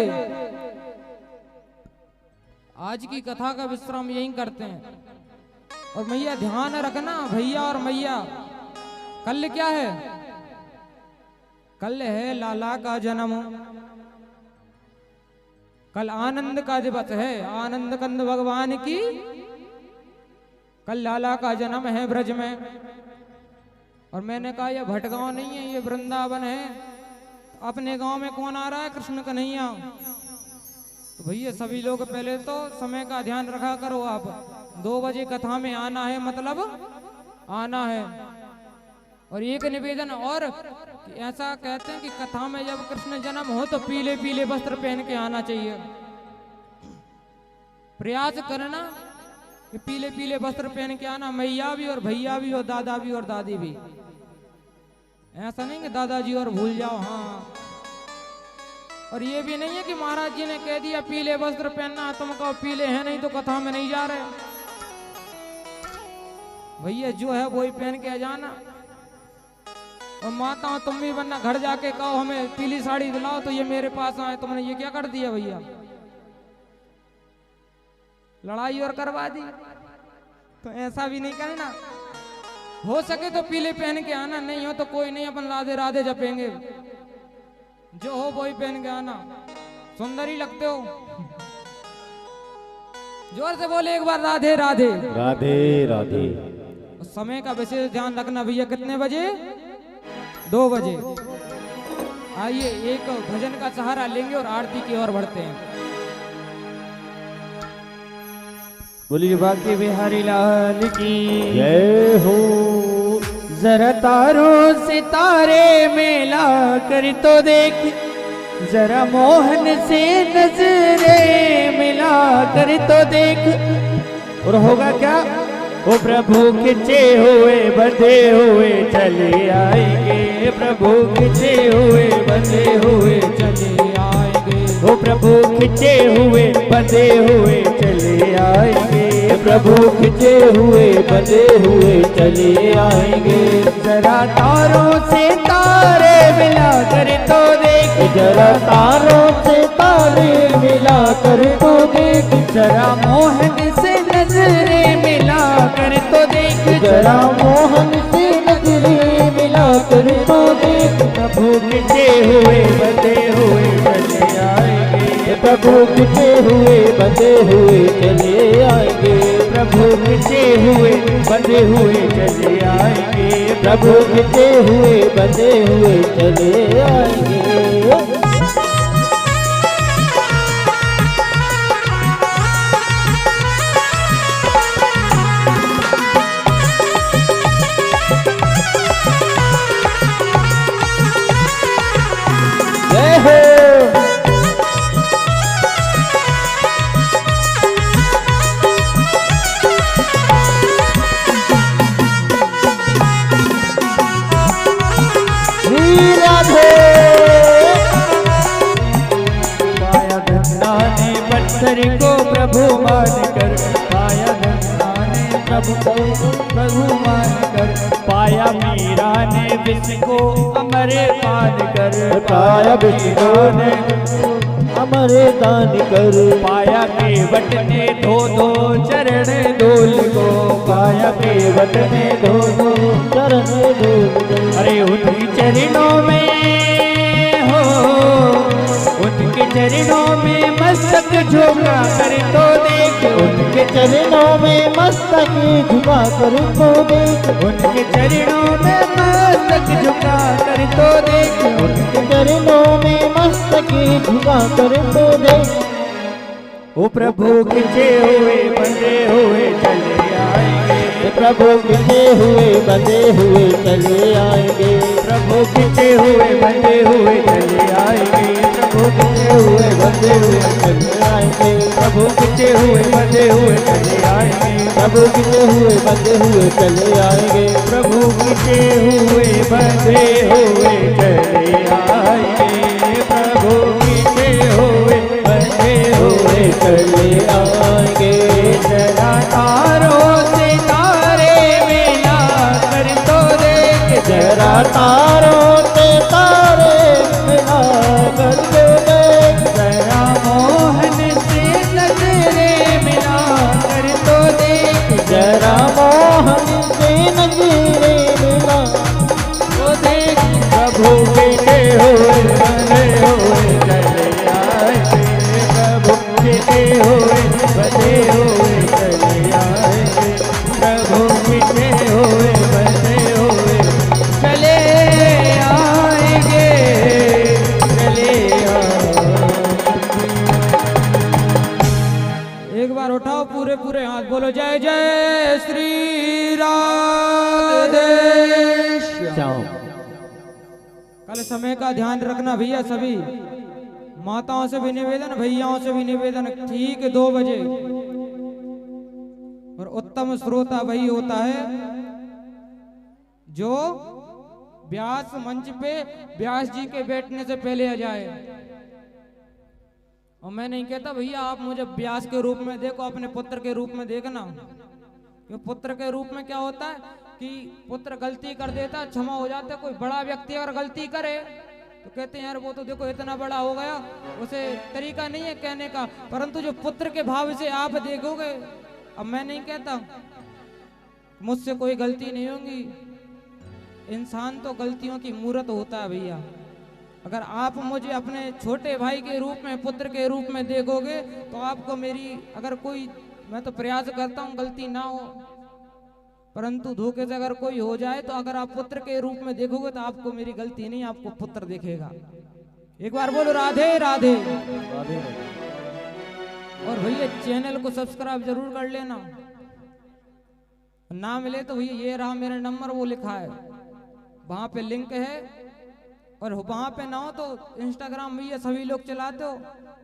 आज की कथा का विश्राम यहीं करते हैं। और मैया ध्यान रखना भैया और मैया, कल क्या है, कल है लाला का जन्म, कल आनंद का दिवस है, आनंद कंद भगवान की कल लाला का जन्म है ब्रज में। और मैंने कहा यह भटगांव नहीं है, ये वृंदावन है। अपने गांव में कौन आ रहा है, कृष्ण कन्हैया। तो भैया सभी लोग पहले तो समय का ध्यान रखा करो, आप 2 बजे कथा में आना है, मतलब आना है। और एक निवेदन और ऐसा कहते हैं कि कथा में जब कृष्ण जन्म हो तो पीले पीले वस्त्र पहन के आना चाहिए। प्रयास करना कि पीले पीले वस्त्र पहन के आना, मैया भी और भैया भी और दादा भी और दादी भी। ऐसा नहीं कि दादाजी और भूल जाओ। हाँ, और ये भी नहीं है कि महाराज जी ने कह दिया पीले वस्त्र पहनना, तुम कहो पीले हैं नहीं तो कथा में नहीं जा रहे। भैया जो है वही पहन के जाना। और माता तुम भी वरना घर जाके कहो हमें पीली साड़ी दिलाओ तो ये मेरे पास आए, तुमने ये क्या कर दिया भैया, लड़ाई और करवा दी। तो ऐसा भी नहीं करना, हो सके तो पीले पहन के आना, नहीं हो तो कोई नहीं, अपन राधे राधे जपेंगे। जो हो वही पहन के आना, सुंदर ही लगते हो। जोर से बोले एक बार राधे राधे। राधे राधे। समय का विशेष ध्यान रखना भैया, कितने बजे, 2 बजे। आइए एक भजन का सहारा लेंगे और आरती की ओर बढ़ते हैं। बोलिए बांके बिहारी लाल की जय हो। जरा तारों से तारे मिला कर तो देख, जरा मोहन से नजरें मिला कर तो देख। और होगा क्या, वो प्रभु खिंचे हुए बंधे हुए चले आएंगे, प्रभु खिंचे हुए बंधे हुए चले आएंगे। वो प्रभु खिंचे हुए बंधे हुए चले आएंगे, प्रभु खिंचे हुए बंधे हुए चले आएंगे। जरा तारों से तारे मिला कर तो देख, जरा तारों से तारे मिला कर तो देख, जरा मोहन से नजरें मिला कर तो देख, जरा मोहन से नजरें मिला कर तो देख। प्रभु खिंचे हुए बंधे हुए चले आएंगे, प्रभु खिंचे हुए बंधे हुए चले आएंगे, प्रभु खिंचे हुए बंधे हुए चले आएंगे, प्रभु खिंचे हुए बंधे हुए चले आएंगे। जय हो। पत्थर को प्रभु मान कर, पाया गंगा ने सबको प्रभु मान कर, पाया मीरा ने विष को अमर पान कर, पाया विष्णु ने अमर दान कर, पाया केवट ने धो धो चरण धूल को, पाया केवट ने धो धो चरण धूल। अरे उनके चरणों में हो, उनके चरणों में मस्तक झुका कर तो देख, उनके चरणों में मस्तक झुका कर तो देख, उनके चरणों में मस्तक झुका कर तो देख, उनके चरणों में मस्तक झुका कर तो देख। ओ प्रभु खिंचे हुए बंधे हुए चले आएंगे, प्रभु खिंचे हुए बंधे हुए चले आएंगे, प्रभु खिंचे हुए बंधे हुए चले आएंगे, प्रभु खिंचे हुए बंधे हुए चले आएंगे, प्रभु खिंचे हुए बंधे हुए चले आएंगे, प्रभु खिंचे हुए बंधे हुए चले आएंगे, प्रभु खिंचे हुए बंधे हुए चले आएंगे, प्रभु खिंचे हुए बंधे हुए चले आएंगे। जरा तारों से तारे मिला कर तो देख, जरा तारों से तारे मिला कर तो देख, जरा मोहन से नजरे मिला कर तो देख, जरा मोहन से नजरे मिला तो देख, प्रभु बेटे हुए बने हुए चले आएंगे, प्रभु बेटे हुए बने हुए चले आएंगे, प्रभु बेटे हुए बने हुए चले आएंगे, चले आएंगे। एक बार उठाओ पूरे पूरे हाथ, बोलो जय जय श्री राधे। जाओ। कल समय का ध्यान रखना भैया, सभी माताओं से भी निवेदन, भैयाओं से भी निवेदन, ठीक 2 बजे। और उत्तम श्रोता वही होता है जो व्यास मंच पे व्यास जी के बैठने से पहले आ जाए। और मैं नहीं कहता भैया आप मुझे व्यास के रूप में देखो, अपने पुत्र के रूप में देखना। पुत्र के रूप में क्या होता है कि पुत्र गलती कर देता, क्षमा हो जाता है। कोई बड़ा व्यक्ति अगर गलती करे तो कहते हैं यार वो तो देखो इतना बड़ा हो गया, उसे तरीका नहीं है कहने का। परंतु जो पुत्र के भाव से आप देखोगे, अब मैं नहीं कहता मुझसे कोई गलती नहीं होगी, इंसान तो गलतियों की मूर्त होता है भैया। अगर आप मुझे अपने छोटे भाई के रूप में, पुत्र के रूप में देखोगे तो आपको मेरी, अगर कोई, मैं तो प्रयास करता हूँ गलती ना हो, परंतु धोखे से अगर कोई हो जाए तो अगर आप पुत्र के रूप में देखोगे तो आपको मेरी गलती नहीं, आपको पुत्र दिखेगा। एक बार बोलो राधे राधे। और भैया चैनल को सब्सक्राइब जरूर कर लेना, ना मिले तो भैया ये रहा मेरा नंबर, वो लिखा है वहां पे, लिंक है। और वहां पे ना हो तो इंस्टाग्राम भैया सभी लोग चलाते हो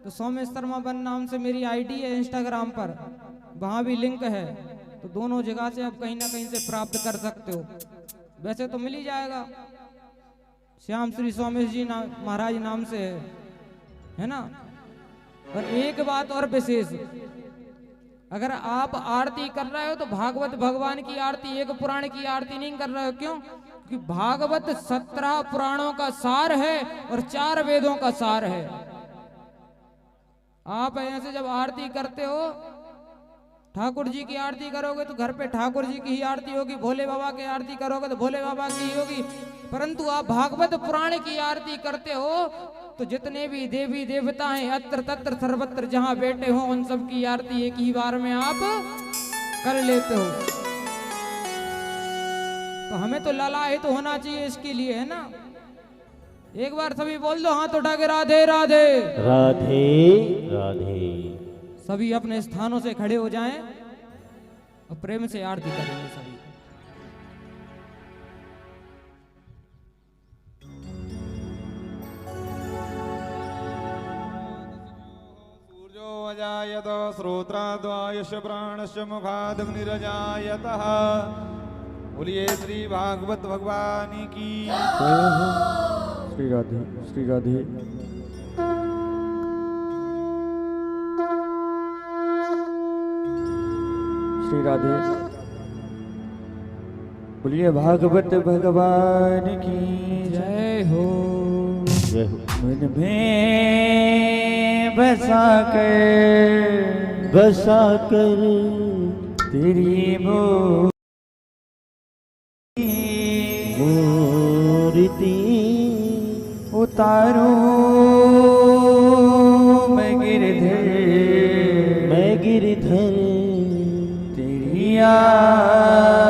तो सोमेश शर्मा वन नाम से मेरी आईडी है इंस्टाग्राम पर, वहां भी लिंक है। तो दोनों जगह से आप कहीं ना कहीं से प्राप्त कर सकते हो। वैसे तो मिल ही जाएगा, श्याम श्री सोमेश जी महाराज नाम से है ना। और एक बात और विशेष, अगर आप आरती कर रहे हो तो भागवत भगवान की आरती, एक पुराण की आरती नहीं कर रहे हो। क्यों? कि भागवत 17 पुराणों का सार है और 4 वेदों का सार है। आप ऐसे जब आरती करते हो, ठाकुर जी की आरती करोगे तो घर पे ठाकुर जी की ही आरती होगी, भोले बाबा की आरती करोगे तो भोले बाबा की ही होगी। परंतु आप भागवत पुराण की आरती करते हो तो जितने भी देवी देवता हैं अत्र तत्र सर्वत्र जहां बैठे हो, उन सब की आरती एक ही बार में आप कर लेते हो। तो हमें तो ललायित होना चाहिए इसके लिए, है ना। एक बार सभी बोल दो हाथ उठा के राधे राधे राधे राधे। सभी अपने स्थानों से खड़े हो जाएं और प्रेम से आरती करेंगे सभी। सूर्यो अजायत श्रोत्राद्वायुष प्राणश्च मुखादग्निरजायतः। बोलिए श्री भागवत भगवान की। श्री राधे श्री राधे। श्री राधे। बोलिए भागवत भगवान की जय हो। जय हो। मन में बसा कर तेरी मूर्ति उतारो मैं गिरधर तेरी आरती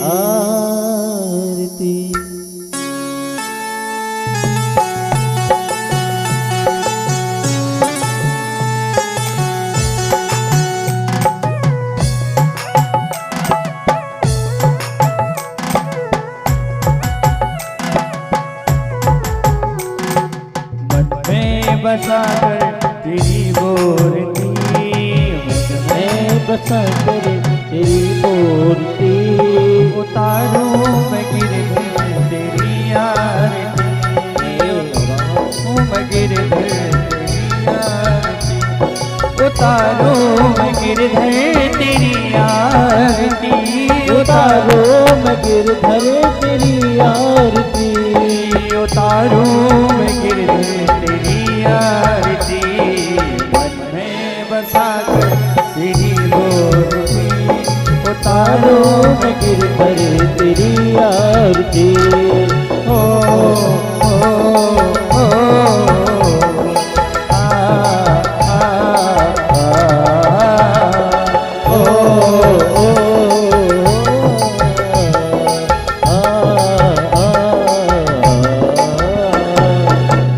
आरती। बसा कर तेरी मूर्ति मैं बसा कर तेरी मूर्ति उतारो मैं गिरधर तेरी आरती मैं गिरधर तेरी आरती उतारो मैं गिरधर तेरी आरती उतारो मैं गिरधर तेरी आरती उतारो मैं गिरधर तेरी आरती मन में बसा कर तेरी मूर्ति उतारो मैं गिरधर तेरी आरती। ओ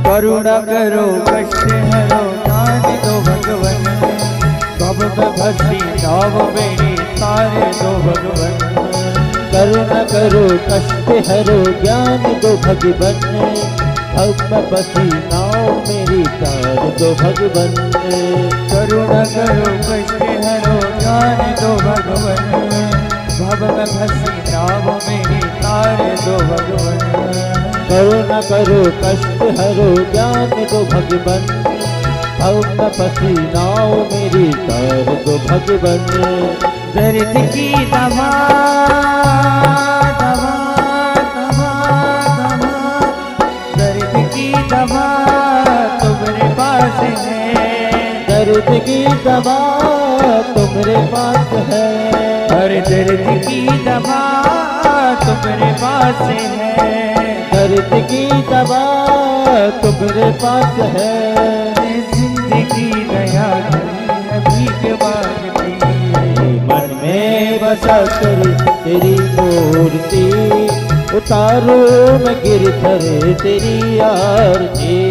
करुणा करो कष्ट हरो ज्ञान दो भगवन कब भक्ति नाव मेरी तारे दो भगवन करुणा करो कष्ट हरो ज्ञान दो भगवन अब मैं बसी नाव मेरी तार दो भगवन करुणा करो कष्ट हरो ज्ञान दो भगवन भव में फंसी नाव मेरी तारे दो भगवन करुणा करो कष्ट हरो ज्ञान दो भगवन अब मैं बसी नाव मेरी तार दो भगवन दर्द की दवा दवा दवा दवा दर्द की दवा तुम्हारे पास है दर्द की दवा तुम्हारे पास है हर दर्द की दवा तुम्हारे पास है दर्द की दवा तुम्हारे पास है जिंदगी दया अभी के मांगती मन में बसा कर तेरी मूर्ति उतारो मैं गिरधर तेरी आरती।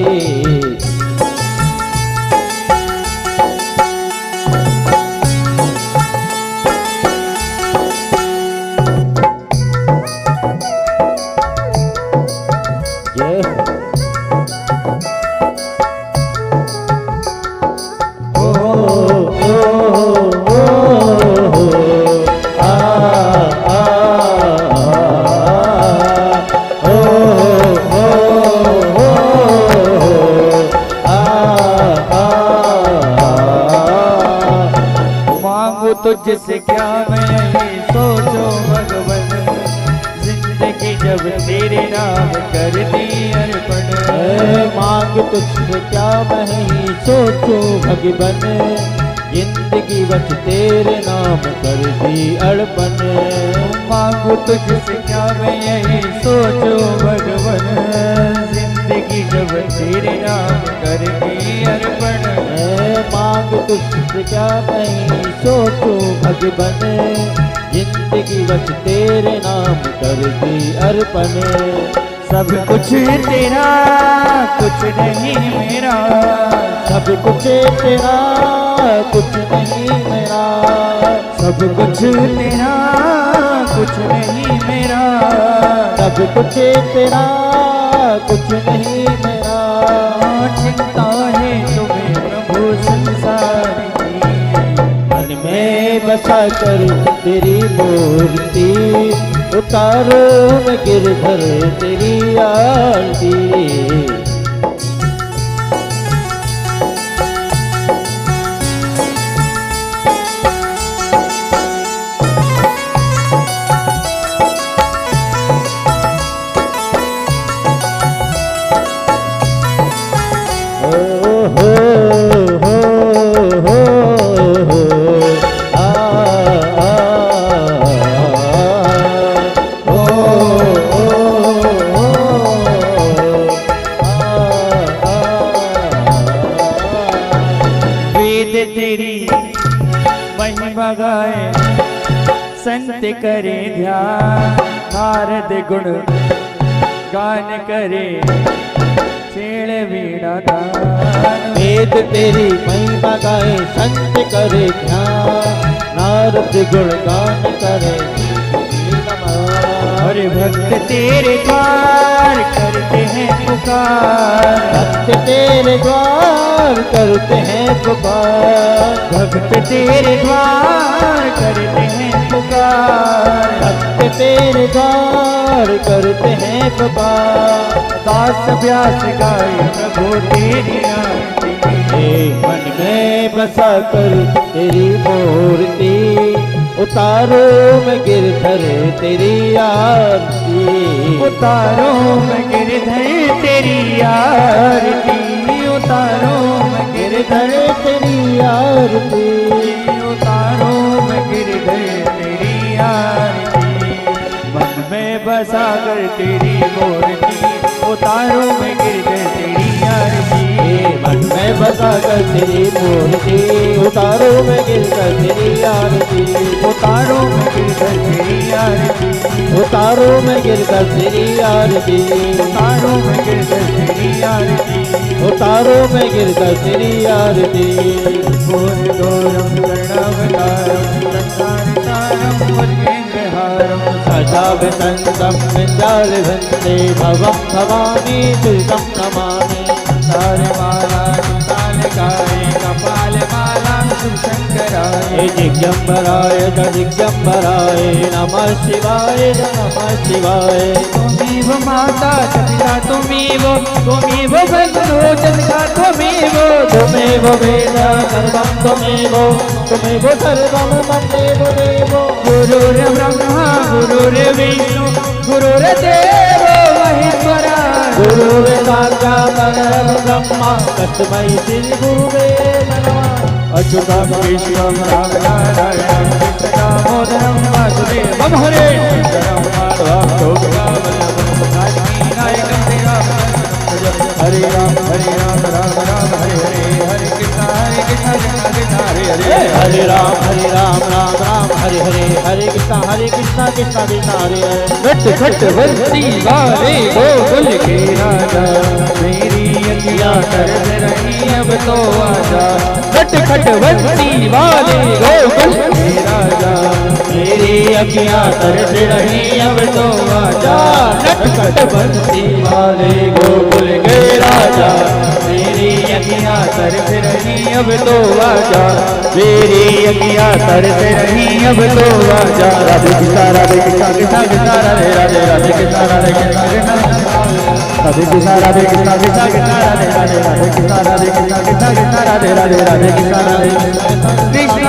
तुझसे क्या मैं यही सोचो भगवन जिंदगी जब तेरे नाम कर दी अर्पण मांग तुझसे क्या मैं ही सोचो भगवन जिंदगी बच तेरे नाम कर दी अर्पण मांगू तुझसे क्या मैं यही सोचो भगवन जिंदगी जब तेरे नाम कर दी अर्पण मांग तुझसे क्या मैं ही सोचो भगवन जिंदगी बच तेरे नाम कर दी अर्पण सब कुछ तेरा कुछ नहीं मेरा सब कुछ तेरा कुछ नहीं मेरा सब कुछ तेरा कुछ नहीं मेरा सब कुछ तेरा कुछ नहीं मेरा चिंता है तुम्हें प्रभु संसार की मन में बसा कर तेरी मूर्ति उतारो मैं गिरधर तेरी आरती। तेरी महिमा गाए संत करे ध्यान, नारद गुण गान करे छेड़ वीणा दान। वेद तेरी महिमा गाए संत करे ध्यान, नारद गुण गान करे हरे भक्त तेरे द्वार करते हैं पुकार, भक्त तेरे द्वार करते हैं पुकार, भक्त तेरे द्वार करते हैं पुकार, भक्त तेरे द्वार करते हैं पुकार। दास व्यास गाए प्रभु तेरी आरती, मन में बसा कर तेरी मूर्ति, उतारो मैं गिरधर तेरी आरती, उतारो मैं गिरधर तेरी आरती, उतारो मैं गिरधर तेरी आरती, उतारो मैं गिरधर तेरी आरती। मन में बसा कर तेरी मूर्ति, उतारो मैं गिरधर तेरी आरती, मन में बसा कर तेरी मूर्ति, उतारो मैं गिरधर तेरी आरती, उतारो मैं गिरधर तेरी आरती, उतारो मैं गिरधर तेरी आरती, उतारो मैं गिरधर तेरी आरती, उतारो मैं गिरधर तेरी आरती। घोर घोरम कर्णावतारम संसारितारम भुजगेन्द्रहारम, सदा वसंतम विंध्याल वंदे भवम भवानी तुझं नमामि। तार माला ताल गाए कपाल माला शंकराय, दिगंबराय दिगंबराय नमः शिवाय नमः शिवाय। तुमीव माता सविता तुमीव, तुमीव बंधु जगता तुमीव, त्वमेव वेद सर्वं त्वमेव, त्वमेव सर्वं मन्देव देव। गुरुर्ब्रह्मा गुरुर्विष्णु गुरुर्देव महेश्वरा, गुरुर्साक्षात् परब्रह्म तस्मै श्री गुरुवे नमः। अच्युतं केशवं राम नारायणं कृष्ण दामोदरं वासुदेवं हरे शंकरं माधवं गोपिकावल्लभं नायकं हरे राम राम राम हरे हरे, हरे कृष्ण कृष्ण कृष्ण हरे हरे, हरे राम राम राम हरे हरे, हरे कृष्ण कृष्ण कृष्ण हरे हरे। घट घट बंसी वाले गोकुल के राजा, मेरी अखियाँ तरस रही अब तो आजा। घट घट बंसी वाले गोकुल के राजा, मेरी अखियाँ तरस रही अब तो आजा। घट घट बंसी वाले गोकुल के राजा, मेरी अखियाँ तरस रही अब तो आजा, मेरी अखियाँ तरस रही अब तो आजा। राधे कृष्णा कृष्ण कृष्ण राधे राधे, राधे कृष्ण राधे कृष्ण कृष्ण, राधे कृष्णा राधे कृष्णा कृष्ण कृष्ण राधे राधे, राधे कृष्ण राधे कृष्ण कृष्ण कृष्ण राधे राधे, राधे कृष्ण राधे कृष्ण।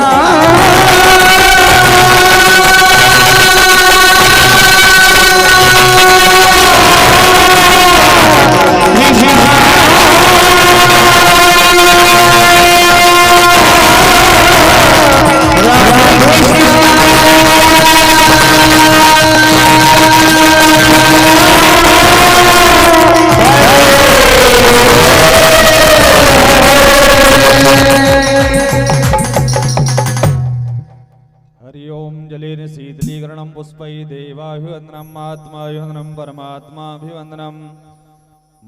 हरि ओम जलेन शीतलीकरणं पुष्पै देवाभिवन्दनम् आत्माभिवन्दनं परमात्माभिवन्दनं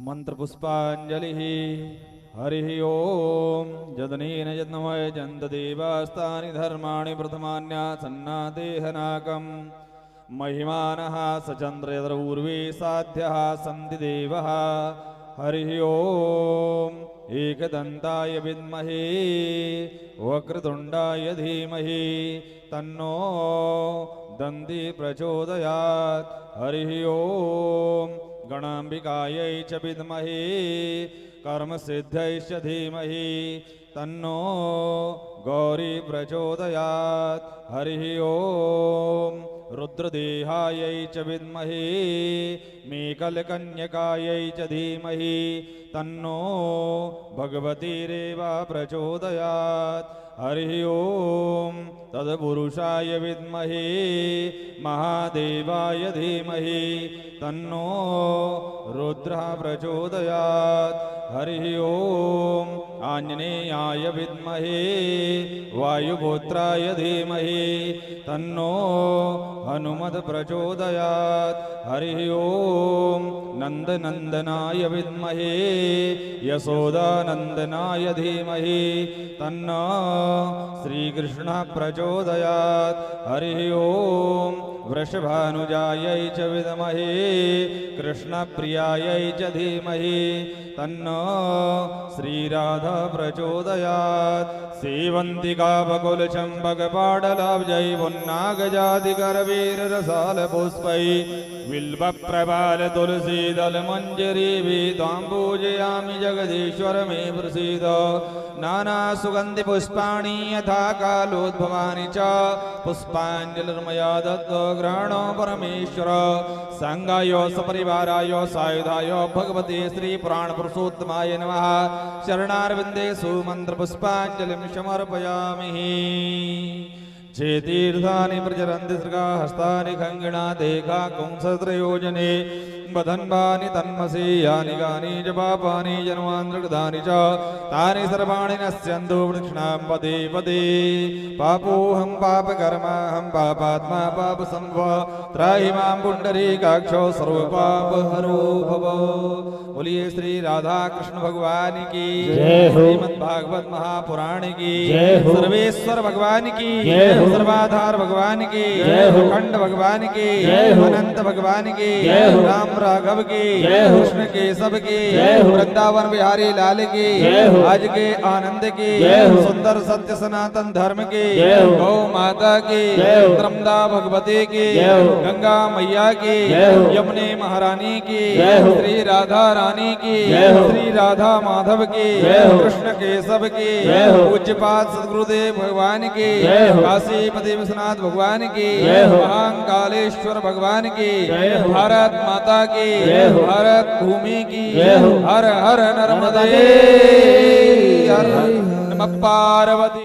मन्त्रपुष्पाञ्जलिः। हरिः ओम जदनेन जन्मय जन्तदेवास्तानि धर्माणि प्रथमान्यासन्नादेहनाकम् महिमानः सचन्द्रयदूर्वे साध्यः सन्ति देवः। हरिः ओम एकदन्ताय विद्महे वक्रतुण्डाय धीमहि तन्नो दन्ति प्रचोदयात्। हरिः ओम गणाम्बिकायै च विद्महे कर्मसिद्ध्यैश्च धीमहि तन्नो गौरी प्रचोदयात्। हरिः ओम रुद्रदेहायै च विद्महे मेकलकन्यकायै च धीमहि तन्नो भगवतीरेवा प्रचोदयात्। हरिः ओम तत्पुरुषाय विद्महे महादेवाय धीमहि तन्नो रुद्रः प्रचोदयात्। हरिः ओम आंजनेयाय विद्महे वायुपुत्राय धीमहि तन्नो हनुमत् प्रचोदयात् हरिः ओम नंदनंदनाय विद्महे यशोदानंदनाय धीमहि तन्नो श्रीकृष्णः प्रचोदयात् हरिः ओम वृषभानुजायै च विद्महे कृष्णप्रियायै च धीमहि तन्नो श्रीराधा प्रचोदयात् सेवन्तिका बकुलचम्पकपाटलाब्जै पुन्नागजातिकरवीररसालपुष्पै बिल्वप्रभाल तुलसीदलमञ्जरीभिः त्वां पूजयामि जगदीश्वर मे प्रसीद नानासुगन्धिपुष्पाणि यथा कालोद्भवानि च पुष्पाञ्जलिर्मया दत्तो ग्रहणो परमेश्वर संगाय सपरिवाराय सायुधाय भगवते श्री पुराण पुरुषोत्तमाय नमः शरणारविन्दे सुमन्त्रपुष्पाञ्जलिं समर्पयामि जे तीर्थानि प्रचरन्ति सृगाहस्तानि खङ्गिणा देका कुंसत्रयोजने बधन्वानि तन्मसि यानि गानि च पापानि जन्मान्तर्गतानि च तानि सर्वाणि नश्यन्तु वृक्षणां पदे पदे पापोऽहं पापकर्माहं पापात्मा पापसम्भव त्राहि मां पुण्डरीकाक्षो सर्वपापहरो भव। बोलिए श्री राधा कृष्ण भगवान की जय हो। श्रीमद्भागवत महापुराण की जय हो। सर्वेश्वर भगवान की जय हो। सर्वाधार भगवान की जय हो। अखंड भगवान की जय हो। अनंत भगवान की जय हो। राम राघव की जय हो। कृष्ण केशव की जय हो। वृंदावन बिहारी लाल की जय हो। आज के आनंद की जय हो। सुंदर सत्य सनातन धर्म की जय हो। गौ माता की जय हो। नर्मदा भगवती की जय हो। गंगा मैया की जय हो। यमुने महारानी की जय हो। श्री राधा रानी की जय हो। श्री राधा माधव की जय हो। कृष्ण केशव की जय हो। पूज्यपाद सदगुरुदेव भगवान की जय हो। काशीपति विश्वनाथ भगवान की जय हो। महाकालेश्वर भगवान की जय हो। भारत माता की जय हो। भारत भूमि की जय हो। हर हर नर्मदे हर हर नमः पार्वती।